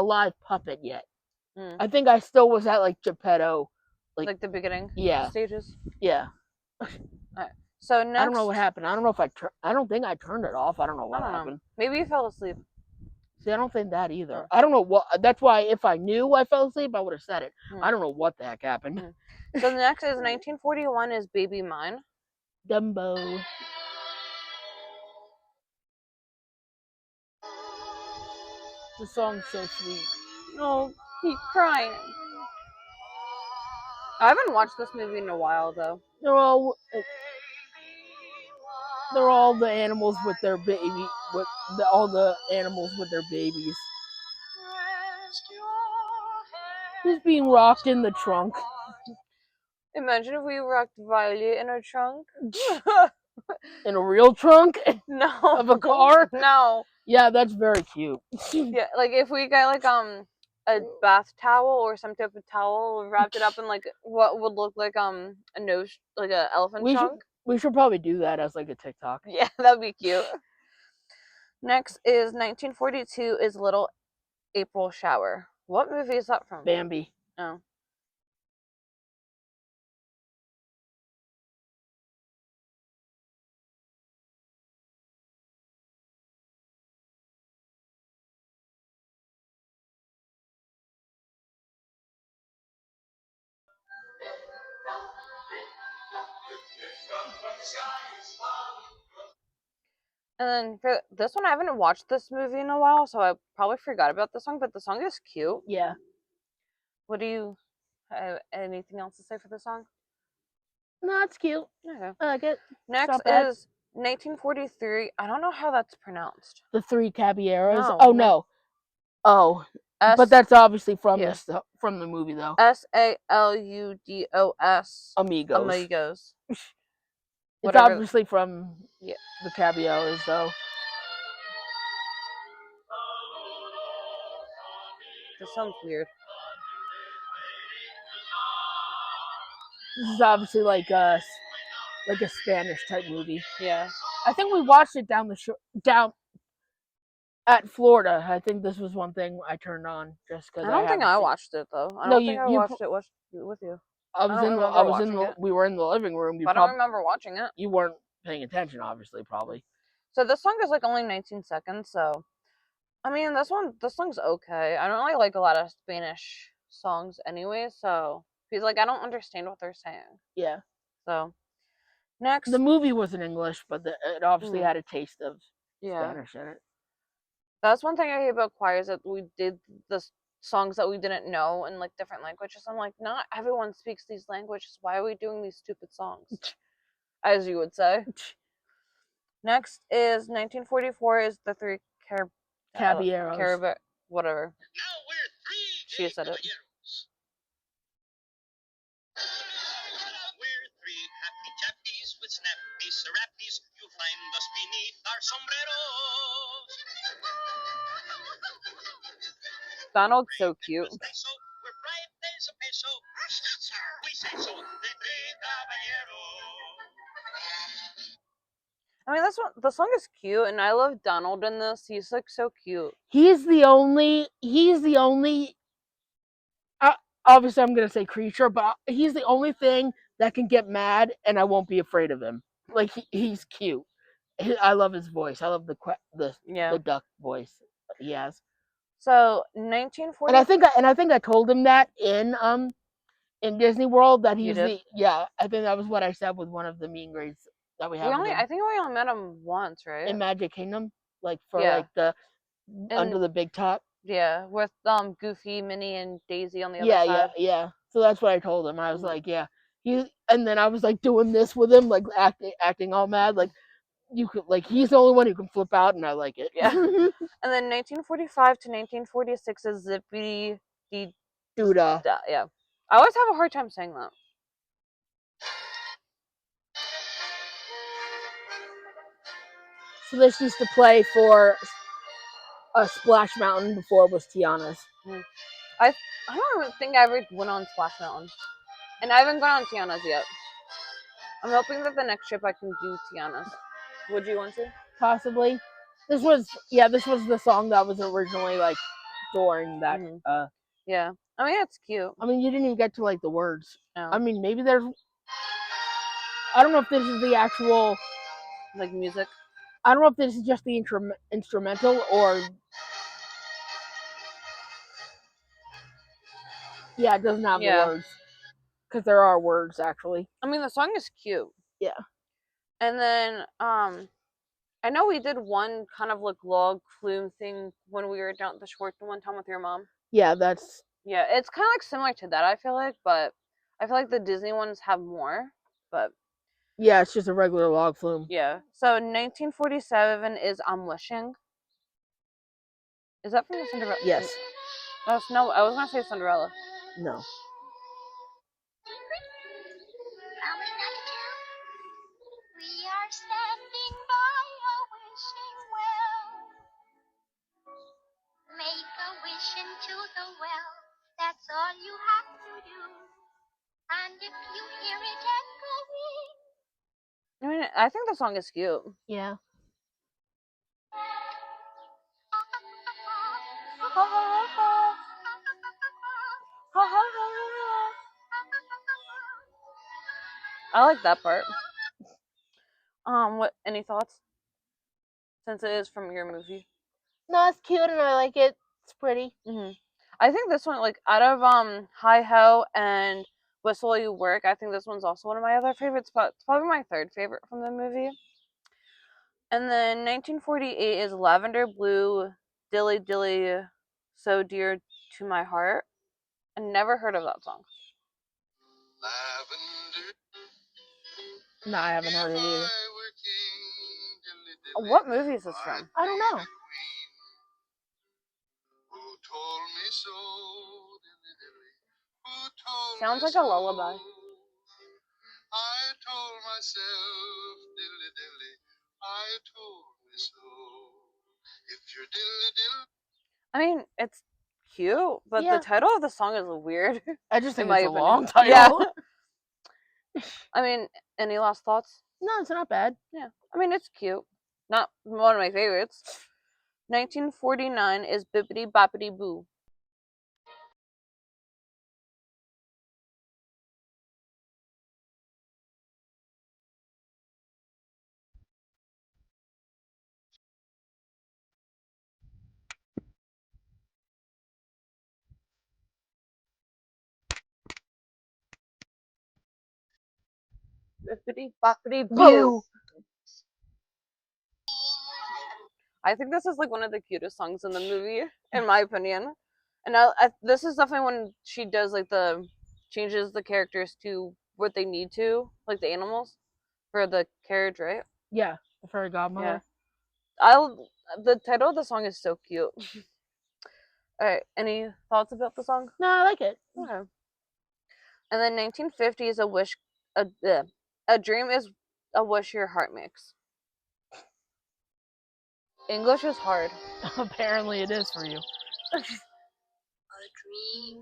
live puppet yet. I think I still was at like Geppetto, like the beginning. Yeah. Stages. Yeah. Alright. So next, I don't know what happened. I don't know if I don't think I turned it off. I don't know what happened. Maybe you fell asleep. See, I don't think that either. I don't know what. That's why if I knew I fell asleep, I would have said it. I don't know what the heck happened. So the next is 1941 is Baby Mine. Dumbo. The song's so sweet. Oh, keep crying. I haven't watched this movie in a while though. They're all the animals with their baby, all the animals with their babies. He's being rocked in the trunk. Imagine if we rocked Violet in a trunk. In a real trunk? No. Of a car? No. Yeah, that's very cute. Yeah, like if we got like a bath towel or some type of towel, wrapped it up in like what would look like a nose, like a elephant trunk. We should probably do that as like a TikTok. Yeah, that'd be cute. Next is 1942 is Little April Shower. What movie is that from? Bambi. Oh. And then for this one, I haven't watched this movie in a while, so I probably forgot about the song. But the song is cute. Yeah. What do you have anything else to say for the song? No, it's cute. Okay. I like it. Next not bad. is 1943. I don't know how that's pronounced. The Three Caballeros. No, Oh no. Oh, but that's obviously from yeah. from the movie though. Saludos. Amigos. Amigos. It's Whatever. obviously from Yeah. the Caballeros though. This sounds weird. This is obviously like a Spanish type movie. Yeah. I think we watched it down at Florida. I think this was one thing I turned on just because I don't think I watched it though. I don't think I watched it with you. I was in the we were in the living room. I don't remember watching it. You weren't paying attention, obviously, probably. So this song is like only 19 seconds, so I mean this song's okay. I don't really like a lot of Spanish songs anyway, so he's like I don't understand what they're saying. Yeah. So next, the movie was in English, but it obviously had a taste of Spanish in it. That's one thing I hate about choirs, that we did the songs that we didn't know in like different languages. I'm like, not everyone speaks these languages. Why are we doing these stupid songs? As you would say. Next is 1944 is the Three Caballeros. Whatever. Now we're three. She said it. We're three happy chappies with snappy serappies. You'll find us beneath our sombreros. Donald's so cute. We're bright as a peso. We say so. The three caballeros. I mean, the song is cute, and I love Donald in this. He's like so cute. He's the only. Obviously, I'm gonna say creature, but he's the only thing that can get mad, and I won't be afraid of him. Like he's cute. I love his voice. I love the duck voice he has. So 1940. And I think I told him that in Disney World that he's I think that was what I said with one of the meet and greets that we have. I think we only met him once, right? In Magic Kingdom, like for like the under the big top. Yeah, with Goofy, Minnie, and Daisy on the other side. Yeah. So that's what I told him. I was like, and then I was like doing this with him, like acting all mad, like you could he's the only one who can flip out, and I like it. Yeah. And then 1945 to 1946 is Zippity Dee Doodah. Yeah. I always have a hard time saying that. So this used to play for Splash Mountain before it was Tiana's. I don't even think I ever went on Splash Mountain, and I haven't gone on Tiana's yet. I'm hoping that the next trip I can do Tiana's. Would you want to? Possibly. This was the song that was originally like during that. Yeah, I mean it's cute. I mean you didn't even get to like the words. No. I mean maybe there's. I don't know if this is the actual like music. I don't know if this is just the instrumental or. Yeah, it doesn't have the words. Because there are words, actually. I mean, the song is cute. Yeah. And then, I know we did one kind of like log flume thing when we were down at the short one time with your mom. Yeah, that's. Yeah, it's kind of like similar to that, I feel like, but I feel like the Disney ones have more, but. Yeah, it's just a regular log flume. Yeah. So 1947 is I'm Wishing. Is that from the Cinderella? Yes. Oh, no, I was going to say Cinderella. No. We are standing by a wishing well. Make a wish into the well. That's all you have to do. And if you hear it echoing. I mean, I think the song is cute. Yeah. I like that part. What? Any thoughts? Since it is from your movie. No, it's cute and I like it. It's pretty. I think this one, like, out of Hi Ho and Whistle While You Work. I think this one's also one of my other favorites, but it's probably my third favorite from the movie. And then 1948 is Lavender Blue, Dilly Dilly, So Dear to My Heart. I never heard of that song. No, I haven't heard it either. What movie is this from? I don't know. Sounds like a lullaby. I told myself, dilly dilly, I told me so. If you're dilly dilly. I mean, it's cute, but Yeah. the title of the song is weird. I just think in it's my a opinion. long title. Yeah. I mean, any last thoughts? No, it's not bad. Yeah. I mean, it's cute. Not one of my favorites. 1949 is Bippity Boppity Boo. Bippity Boppity Boo. I think this is like one of the cutest songs in the movie, in my opinion. And this is definitely when she does like changes the characters to what they need to, like the animals, for the carriage, right? Yeah, the fairy godmother. Yeah. The title of the song is so cute. All right, any thoughts about the song? No, I like it. Okay. And then 1950 is a dream is a wish your heart makes. English is hard. Apparently, it is for you. A dream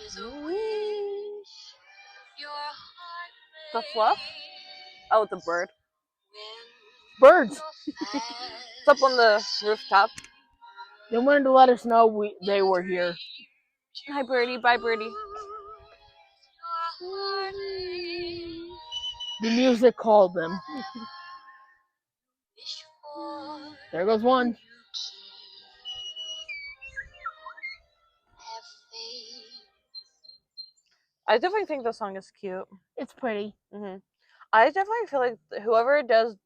is a wish your heart The fluff? Oh, the bird. Birds. It's up on the rooftop. They wanted to let us know they were here. Hi, birdie. Bye, birdie. The music called them. There goes one. I definitely think the song is cute. It's pretty. I definitely feel like whoever does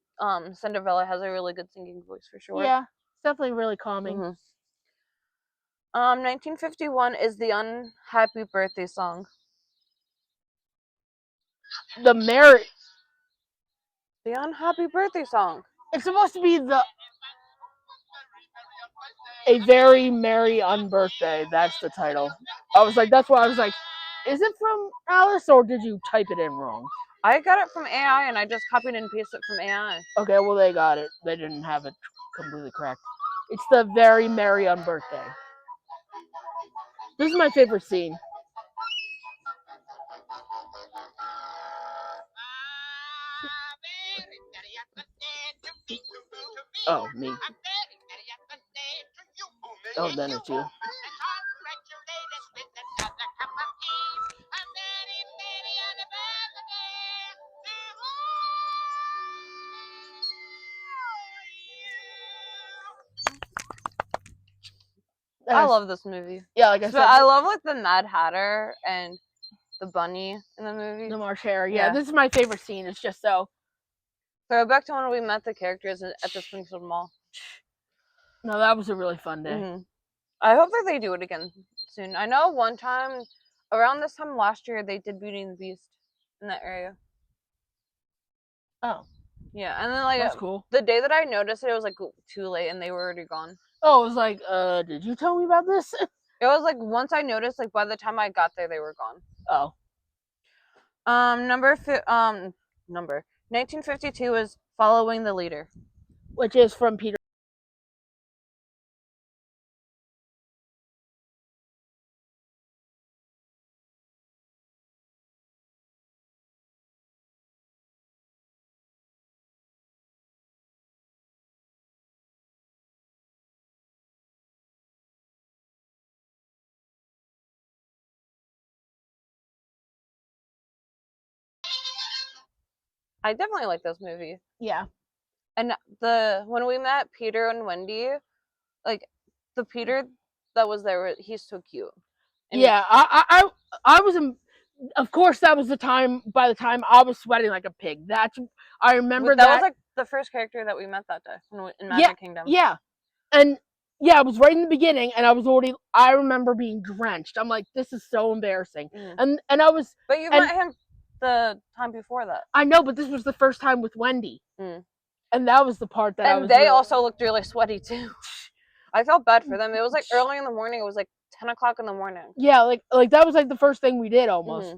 Cinderella has a really good singing voice for sure. Yeah, it's definitely really calming. 1951 is the Unhappy Birthday song. The Unhappy Birthday song. It's supposed to be a very merry unbirthday. That's the title. That's why I was like, is it from Alice or did you type it in wrong? I got it from AI and I just copied and pasted it from AI. Okay, well they got it. They didn't have it completely correct. It's the very merry unbirthday. This is my favorite scene. Oh, me. Oh, then it's you. I love this movie. Yeah, like I said, I love like the Mad Hatter and the bunny in the movie. The March Hare. Yeah, this is my favorite scene. It's just so. Throw back to when we met the characters at the Springfield Mall. No, that was a really fun day. I hope that they do it again soon. I know one time, around this time last year, they did Beauty and the Beast in that area. Oh. Yeah, and then like that's cool. The day that I noticed it was like too late and they were already gone. Oh, it was like, did you tell me about this? It was like once I noticed, like by the time I got there, they were gone. Oh. Number 1952 is Following the Leader, which is from Peter. I definitely like this movie. Yeah. And when we met Peter and Wendy, like the Peter that was there, he's so cute. And yeah, I was of course, that was the time. By the time I was sweating like a pig. I remember That was like the first character that we met that day in Magic Kingdom. Yeah, and yeah, it was right in the beginning, and I remember being drenched. I'm like, this is so embarrassing. And I was. But you met him the time before that. I know, but this was the first time with Wendy, and that was the part that. And they also looked really sweaty too. I felt bad for them. It was like early in the morning. It was like 10 o'clock in the morning. Yeah, like that was like the first thing we did almost.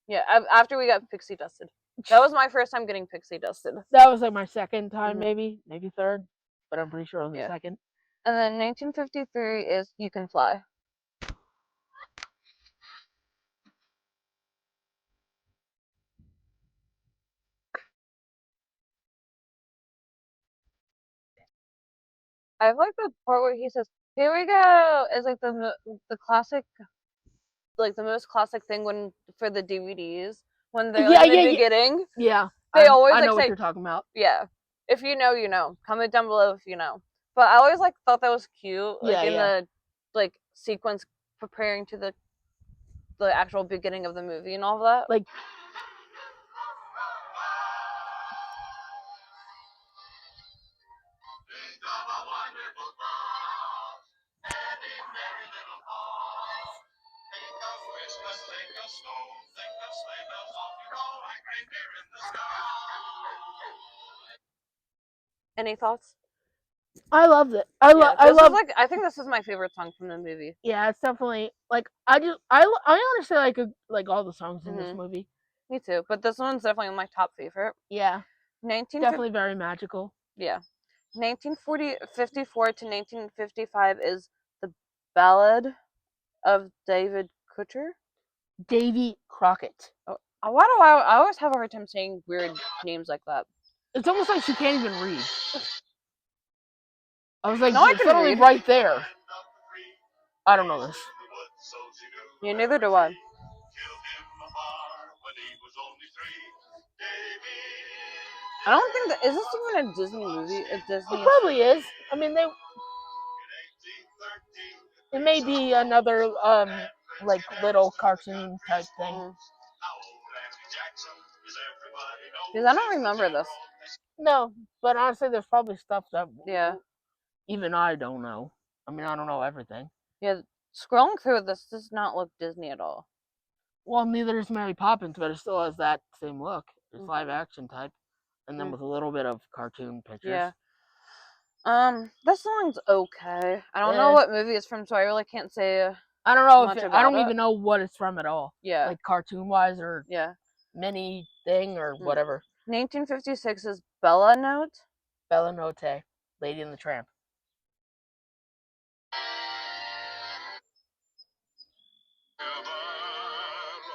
Yeah, after we got pixie dusted. That was my first time getting pixie dusted. That was like my second time, maybe third, but I'm pretty sure it was the second. And then 1953 is You Can Fly. I like the part where he says, "Here we go." It's like the classic, like the most classic thing when for the DVDs when they're like in the beginning. Yeah, they always I like know say, what you're talking about. Yeah, if you know, you know. Comment down below if you know. But I always like thought that was cute, like in the like sequence preparing to the actual beginning of the movie and all of that. Like. Any thoughts? I loved it. I think this is my favorite song from the movie. Yeah, it's definitely like I honestly like all the songs in this movie. Me too, but this one's definitely my top favorite. Yeah, definitely very magical. Yeah, 1954 to 1955 is the Ballad of David Kutcher. Davy Crockett. Oh, why do I always have a hard time saying weird names like that? It's almost like she can't even read. I was like, no, it's literally right there. I don't know this. Yeah, neither do I. I don't think that is this even a Disney movie. A Disney. It probably is. I mean, it may be another like little cartoon type thing. Because I don't remember this. No, but honestly, there's probably stuff that even I don't know. I mean, I don't know everything. Yeah, scrolling through this does not look Disney at all. Well, neither is Mary Poppins, but it still has that same look. It's live action type, and then with a little bit of cartoon pictures. Yeah. This song's okay. I don't know what movie it's from, so I really can't say. I don't know I don't even know what it's from at all. Yeah. Like cartoon wise or mini thing or whatever. 1956 is Bella Note. Bella Notte, Lady and the Tramp.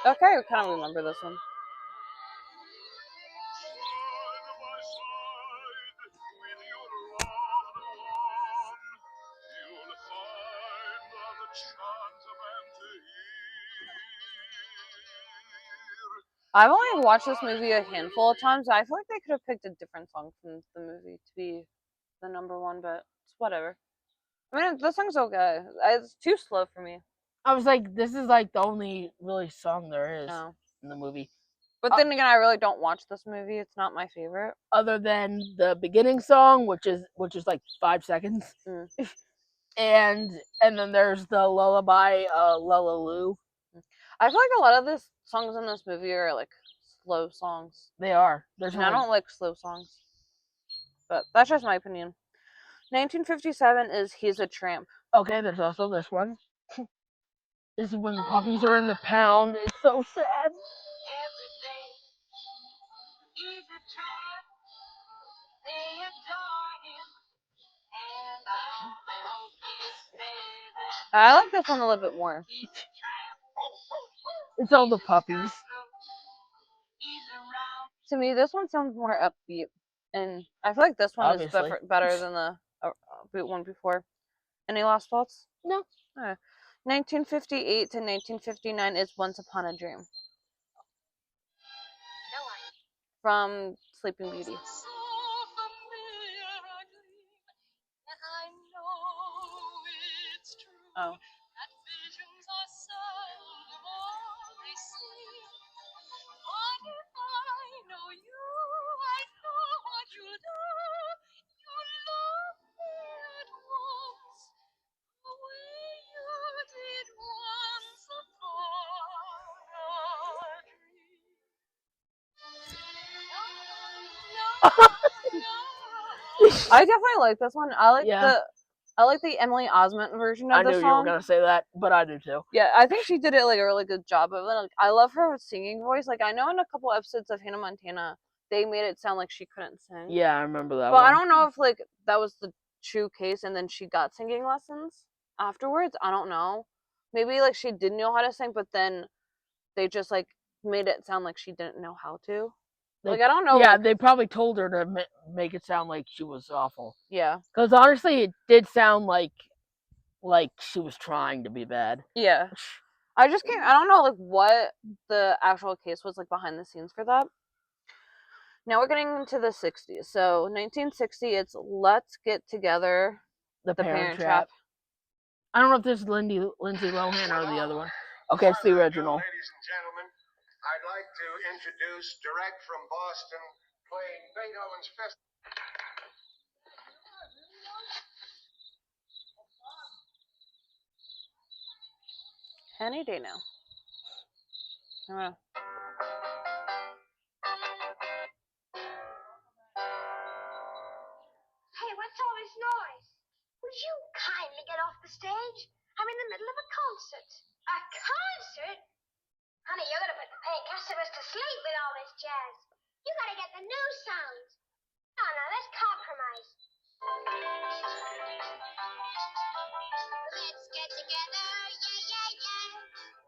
Okay, I kind of remember this one. I've only watched this movie a handful of times. I feel like they could have picked a different song from the movie to be the number one, but it's whatever. I mean, the song's okay. It's too slow for me. I was like, this is like the only really song there is in the movie. But then again, I really don't watch this movie. It's not my favorite. Other than the beginning song, which is like 5 seconds, and then there's the lullaby, Lullalu. I feel like a lot of the songs in this movie are like slow songs. They are. I don't like slow songs, but that's just my opinion. 1957 is He's a Tramp. Okay, there's also this one. This is when the puppies are in the pound. It's so sad. I like this one a little bit more. It's all the puppies. To me, this one sounds more upbeat, and I feel like this one is better than the upbeat one before. Any last thoughts? No. 1958 to 1959 is Once Upon a Dream. From Sleeping Beauty. Oh. I definitely like this one. I like Yeah. the Emily Osment version of I the knew you were song. gonna say that, but I do too. Yeah, I think she did it like a really good job of it. Like, I love her singing voice. Like, I know in a couple episodes of Hannah Montana, they made it sound like she couldn't sing. Yeah, I remember that But one. I don't know if like that was the true case, and then she got singing lessons afterwards. I don't know. Maybe like she did know how to sing, but then they just like made it sound like she didn't know how to. Like, I don't know. Yeah, Like, they probably told her to make it sound like she was awful. yeah. Because honestly, it did sound like she was trying to be bad. Yeah. I don't know like what the actual case was like behind the scenes for that. Now we're getting into the 60s. So 1960, it's Let's Get Together, The The Parent Parent Trap. Trap. I don't know if this is Lindsay Lohan or the other one. Okay, it's the original. Ladies and gentlemen, I'd like to introduce direct from Boston, playing Beethoven's Fifth. Any day now. Hey, what's all this noise? Would you kindly get off the stage? I'm in the middle of a concert. A concert? Honey, you're gonna put the paying customers to sleep with all this jazz. You gotta get the new sounds. No, let's compromise. Let's get together, yeah.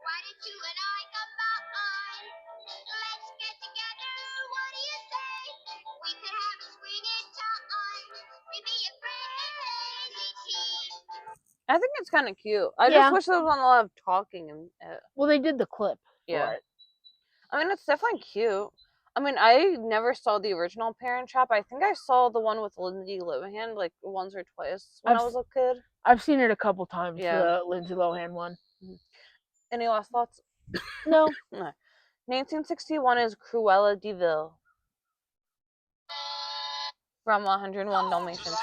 Why don't you and I combine? Let's get together, what do you say? We could have a swinging time. Maybe a crazy team. I think it's kind of cute. I just wish there was a lot of talking in it. Well, they did the clip Yeah. for it. I mean, it's definitely cute. I mean, I never saw the original Parent Trap. I think I saw the one with Lindsay Lohan like once or twice when I was a kid. I've seen it a couple times, Yeah. the Lindsay Lohan one. Any last thoughts? No. 1961 is Cruella de Vil from 101 Dalmatians.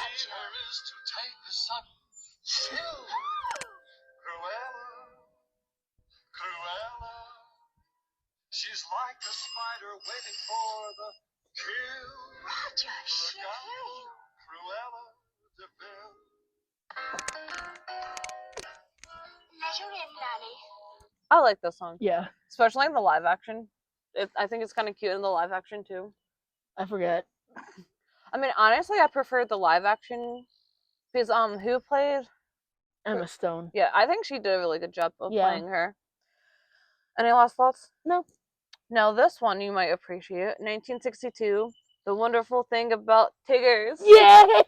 She's like a spider waiting for the kill. Roger, she'll hear you. Cruella de Vil. Let her in, Nanny. I like this song. Yeah. Especially in the live action. I think it's kind of cute in the live action too. I forget. I mean, honestly, I prefer the live action because who played Emma Stone. Yeah, I think she did a really good job of Yeah. playing her. Any last thoughts? No. Now this one you might appreciate. 1962, The Wonderful Thing About Tiggers. Yay!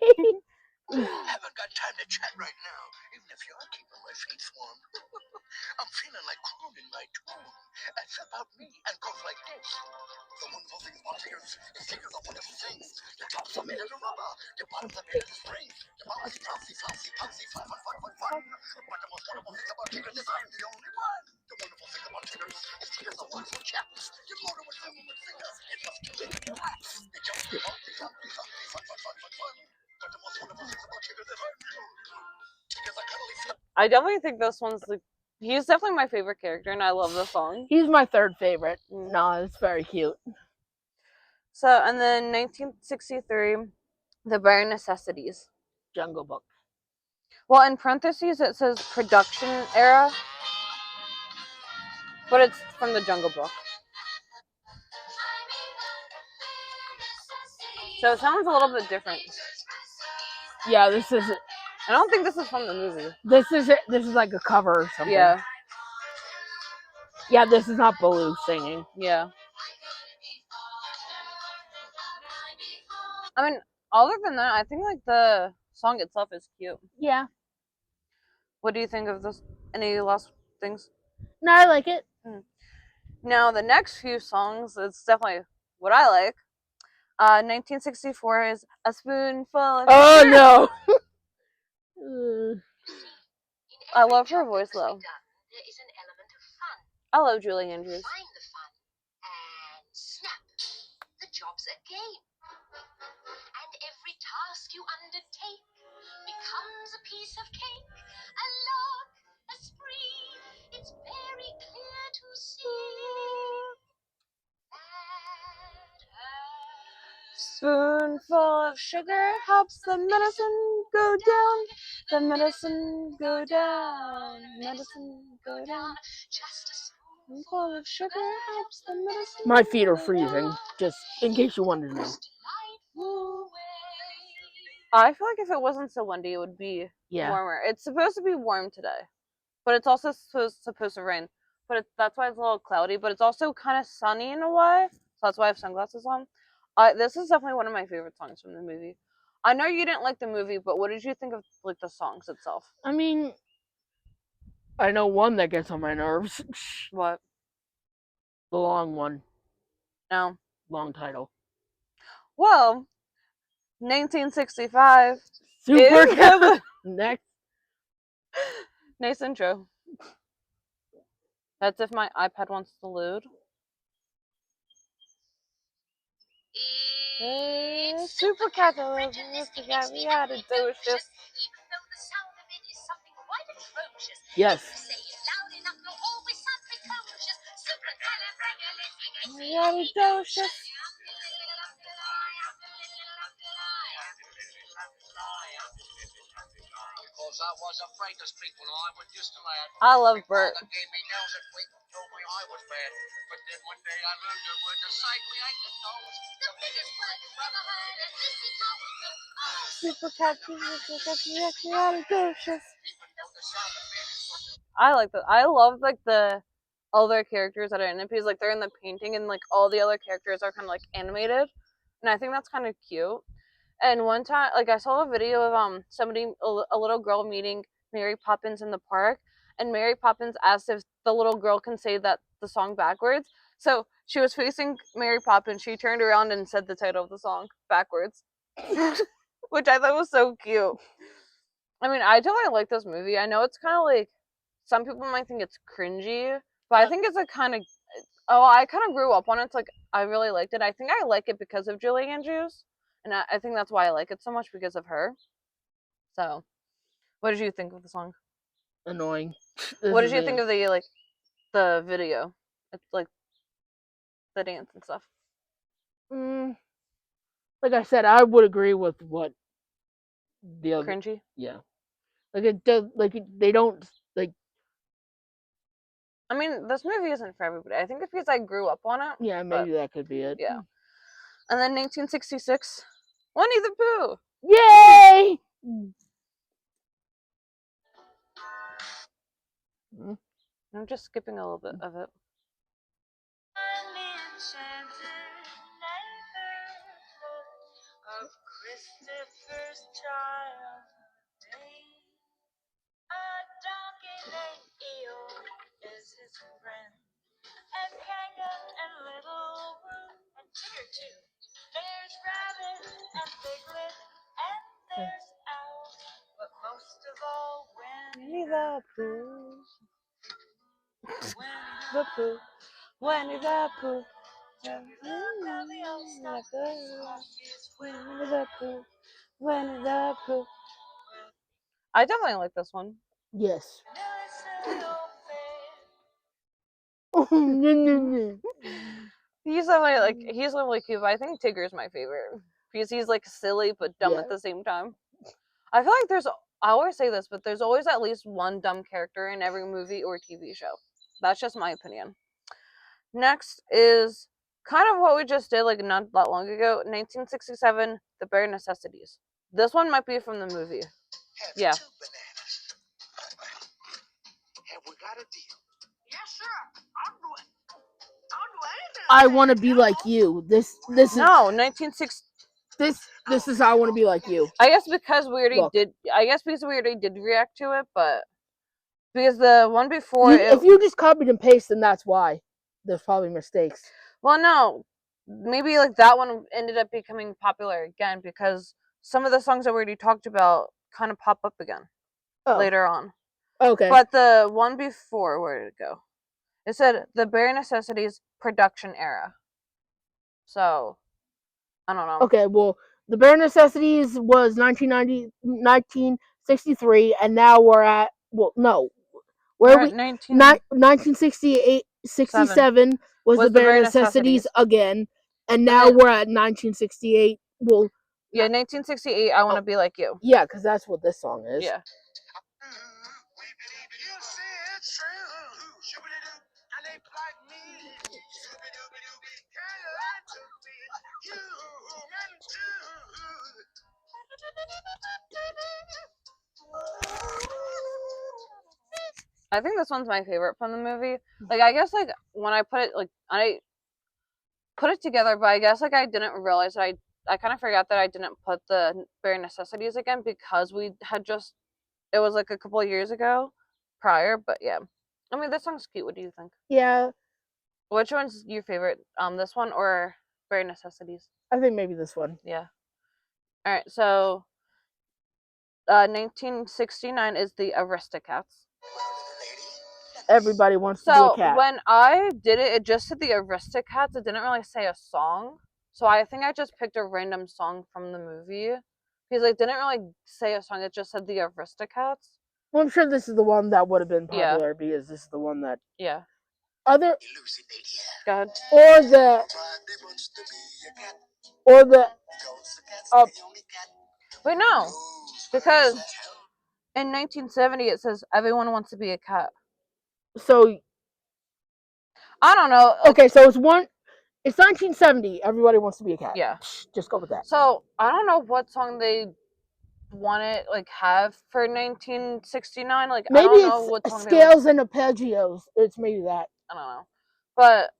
Haven't got time to chat right now, even if you're keeping my feet warm. I'm feeling like crooning my tune. That's about me and goes like this. The wonderful thing about Tiggers is Tiggers are wonderful things. The tops are made of rubber, the bottoms are made of springs. The bottoms are bouncy, fun. But the most wonderful thing about Tiggers is I'm the only one. The wonderful thing about Tiggers is Tiggers are watchful chaps. You're loaded with them with fingers. It's just to make you relax. They jump, fun. But the most wonderful thing about Tiggers is I'm the only one. Tiggers are cuddly. I definitely think this one's like, he's definitely my favorite character, and I love the song. He's my third favorite. No, it's very cute. So, and then 1963, The Bare Necessities. Jungle Book. Well, in parentheses it says production era, but it's from the Jungle Book. So it sounds a little bit different. Yeah, this is. I don't think this is from the movie. This is like a cover or something. Yeah. Yeah, this is not Baloo singing. Yeah. I mean, other than that, I think like the song itself is cute. Yeah. What do you think of this? Any last things? No, I like it. Now the next few songs, it's definitely what I like. 1964 is A Spoonful of Oh Sugar. no. I love her voice though. There is an element of fun. I love Julie Andrews. Find the fun and snap. The job's a game. And every task you undertake becomes a piece of cake. A lark, a spree. It's very clear to see that a spoonful of sugar helps the medicine go down. The medicine go down. Medicine go down. Spoonful of sugar helps the medicine. My feet are freezing, just in case you wanted to know. I feel like if it wasn't so windy, it would be warmer. It's supposed to be warm today, but it's also supposed to rain. But that's why it's a little cloudy. But it's also kind of sunny in a way, so that's why I have sunglasses on. This is definitely one of my favorite songs from the movie. I know you didn't like the movie, but what did you think of like the songs itself? I mean, I know one that gets on my nerves. What? The long one. No. Long title. Well, 1965. Super Next. Nice intro. That's if my iPad wants to load. Supercalifragilisticexpialidocious. Yes. Supercalifragilisticexpialidocious. I love Bert. Supercalifragilisticexpialidocious. I like that. I love like the other characters that are in it because like they're in the painting and like all the other characters are kind of like animated, and I think that's kind of cute. And one time, like I saw a video of somebody, a little girl meeting Mary Poppins in the park, and Mary Poppins asked if the little girl can say the song backwards. So she was facing Mary Poppins. She turned around and said the title of the song backwards, which I thought was so cute. I mean, I totally like this movie. I know it's kind of like some people might think it's cringy, but I think it's a kind of. Oh, I kind of grew up on it. It's like I really liked it. I think I like it because of Julie Andrews, and I think that's why I like it so much because of her. So, what did you think of the song? Annoying. What did you think of the video? It's like the dance and stuff. Like I said, I would agree with what the other. Cringy. Yeah. Like it does. Like they don't like. I mean, this movie isn't for everybody. I think it's because I grew up on it. Yeah, maybe that could be it. Yeah. And then 1966, Winnie the Pooh. Yay! I'm just skipping a little bit of it. Of Christopher's child a donkey named Eeyore is his friend, and Kangan and Little Roo and Tigger too. There's Rabbit and Piglet and there's Owl, but most of all Winnie the Pooh. Winnie the Pooh, Winnie the Pooh. Winnie the Pooh, Winnie the Pooh. I definitely like this one. Yes. He's really cute, but I think Tigger's my favorite because he's like silly but dumb at the same time. I feel like I always say this, but there's always at least one dumb character in every movie or TV show. That's just my opinion. Next is kind of what we just did like not that long ago, 1967, The Bare Necessities. This one might be from the movie. Yeah. Have we got a deal? Yes, sir. I'll do it. I'll do anything. I want to be like you. This is no 1960. This is how I want to be like you. I guess because we already did. I guess because we already did react to it, but because the one before, if you just copied and pasted, then that's why. There's probably mistakes. Well, no, maybe like that one ended up becoming popular again because some of the songs that we already talked about kind of pop up again later on. Okay. But the one before, where did it go? It said The Bare Necessities production era. So, I don't know. Okay, well, The Bare Necessities was 1963, and now we're at, well, no. We're at 1968, 67 was The Bare Necessities again, and now we're at 1968, Well, Yeah, 1968, I Want to Be Like You. yeah, because that's what this song is. Yeah. I think this one's my favorite from the movie. Like, I guess, like, when I put it, like, I put it together, but I guess, like, I didn't realize that I kind of forgot that I didn't put the Bare Necessities again because we had just, it was, like, a couple of years ago prior, but yeah. I mean, this song's cute. What do you think? Yeah, Which one's your favorite? This one or Bare Necessities? I think maybe this one. Yeah. All right, so 1969 is the Aristocats. Everybody wants to be a So cat. when I did it, it just said the Aristocats. It didn't really say a song. So I think I just picked a random song from the movie because it didn't really say a song. It just said the Aristocats. Well, I'm sure this is the one that would have been Yeah. popular because this is the one that Yeah. other Go ahead. or the Wait, no, because in 1970 it says everyone wants to be a cat. so I don't know. okay, so it's 1970. Everybody wants to be a cat. Yeah. Just go with that. So I don't know what song they want to like have for 1969. Like Maybe I don't know it's what song Scales and Arpeggios. It's maybe that. I don't know, but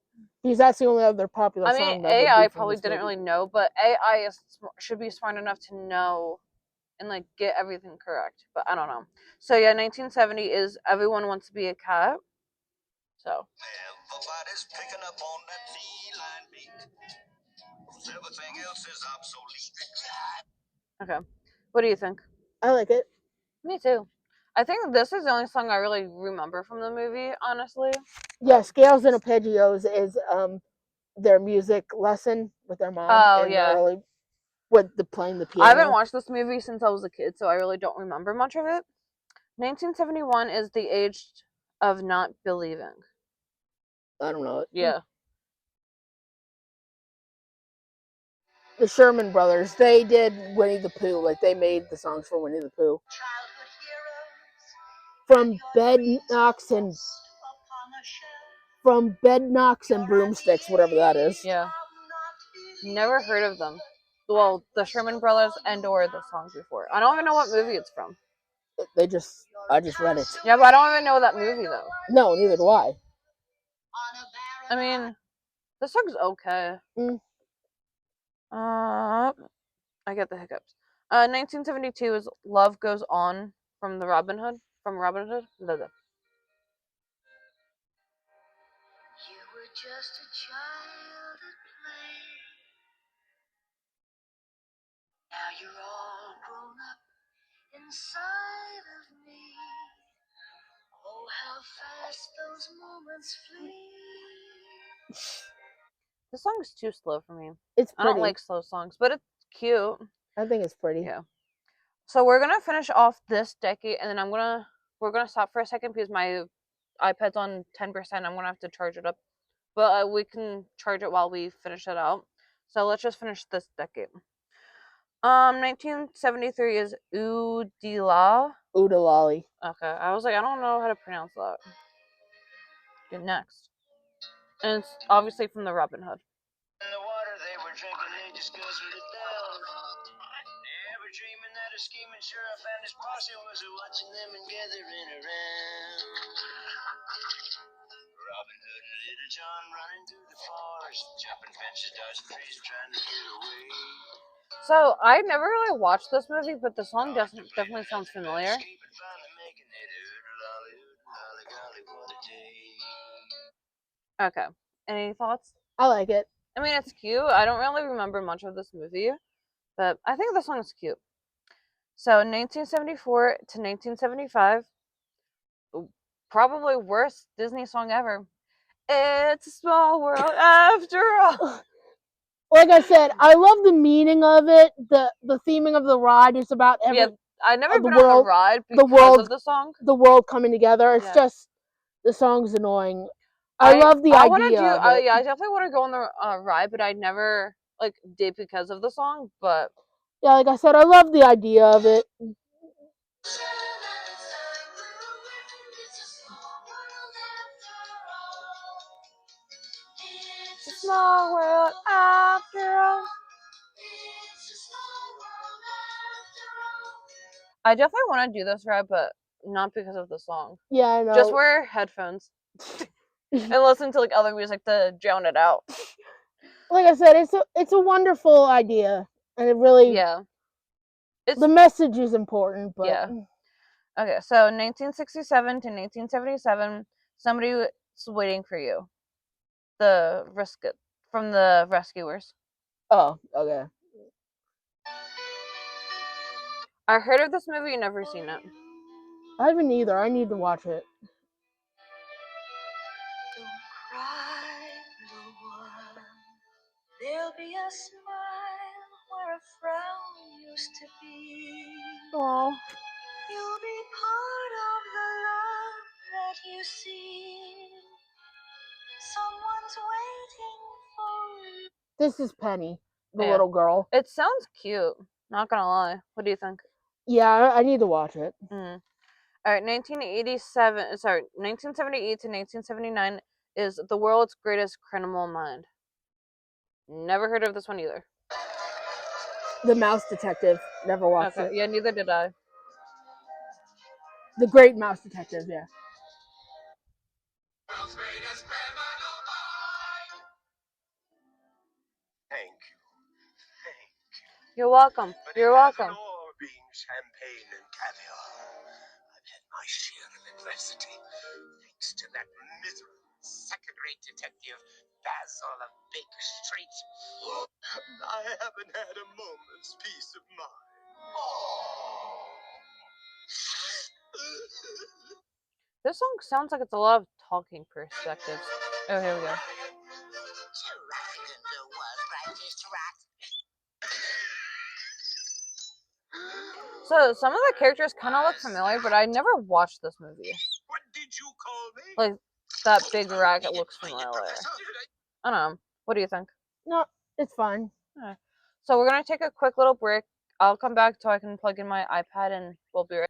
Because that's the only other popular I mean song that would AI be from probably this didn't movie. really know, but AI should be smart enough to know and like get everything correct. But I don't know. So yeah, 1970 is Everyone Wants to Be a Cat. So Everybody's picking up on that feline beat. Everything else is obsolete. okay, what do you think? I like it. Me too. I think this is the only song I really remember from the movie, honestly. Yeah, Scales and Arpeggios is their music lesson with their mom Oh and yeah. early with the playing the I haven't piano. watched this movie since I was a kid, so I really don't remember much of it. 1971 is the age of not believing. I don't know it. Yeah. The Sherman Brothers, they did Winnie the Pooh. Like they made the songs for Winnie the Pooh. From Bed Knocks and Broomsticks, whatever that is. Yeah. Never heard of them. Well, the Sherman Brothers and or the song before. I don't even know what movie it's from. I just read it. Yeah, but I don't even know that movie though. No, neither do I. I mean, the song's okay. I get the hiccups. 1972 is Love Goes On from Robin Hood. Blah, blah. You were just a child at play. Now you're all grown up inside of me. Oh, how fast those moments flee. This song is too slow for me. It's I don't pretty. like slow songs, but it's cute. I think it's pretty. Yeah. So we're gonna finish off this decade, and then we're gonna stop for a second because my iPad's on 10%. I'm gonna have to charge it up, but we can charge it while we finish it out. So let's just finish this decade. 1973 is Oodila. Oodalali. Okay, I was like, I don't know how to pronounce that. Good, next. And it's obviously from the Robin Hood. In the water they were drinking, they just guzzled it down. Never dreaming that a scheming sheriff and his posse was watching them and gathering around. Robin Hood and Little John running through the forest, jumping fences, dodging trees, trying to get away. So I never really watched this movie, but the song definitely sounds familiar. Okay. Any thoughts? I like it. I mean, it's cute. I don't really remember much of this movie, but I think the song is cute. So 1974 to 1975, probably worst Disney song ever. It's a small world after all. Like I said, I love the meaning of it. The theming of the ride is about I never the been world, on a ride because world, of the song. The world coming together. It's Yeah. just the song's annoying. I love the idea of it. I definitely want to go on the ride, but I never like did because of the song, but Yeah, like I said, I love the idea of it. it's a small world after all. I definitely want to do this ride, but not because of the song. Yeah, I know. Just wear headphones and listen to like other music to drown it out. Like I said, it's a wonderful idea, and it really Yeah. the message is important. But yeah. Okay, so 1967 to 1977, somebody was waiting for you. The risk from the rescuers. oh, okay. I heard of this movie, never seen it. I haven't either. I need to watch it. Don't cry, little one. There'll be a smile where a frown used to be. Oh, You'll be part of the love that you see. Someone's waiting for you. this is Penny, the Yeah. little girl. It sounds cute. Not gonna lie. What do you think? Yeah, I need to watch it. Mm. All right, 1987. Sorry, 1978 to 1979 is The World's Greatest Criminal Mind. Never heard of this one either. The Mouse Detective. Never watched Okay, it. yeah, neither did I. The Great Mouse Detective. Yeah. Thank you. Thank you. You're welcome. But You're it welcome. hasn't all been champagne and caviar. I've had my share of adversity, thanks to that miserable second-rate detective, Basil of Baker Street. I haven't had a moment's peace of mind. This song sounds like it's a lot of talking perspectives. Oh, here we go. So some of the characters kind of look familiar, but I never watched this movie. What did you call me? Like that big racket looks familiar. I don't know. What do you think? No, it's fine. Yeah. So we're gonna take a quick little break. I'll come back so I can plug in my iPad and we'll be right.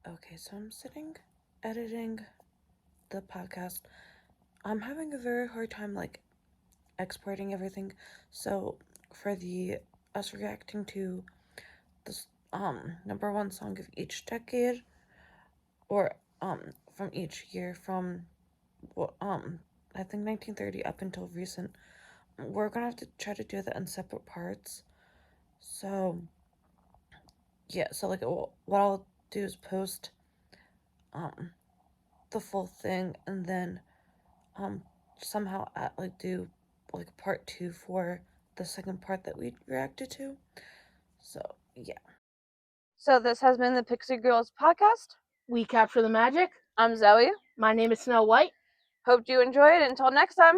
Okay, so I'm sitting editing the podcast. I'm having a very hard time like exporting everything. So for the us reacting to this number one song of each decade, or from each year from I think 1930 up until recent, we're gonna have to try to do that in separate parts. So yeah, so like what I'll do is post the full thing, and then somehow do like part 2 for the second part that we reacted to. So yeah. So this has been the Pixie Girls podcast. We capture the magic. I'm Zoe. My name is Snow White. Hope you enjoyed. Until next time.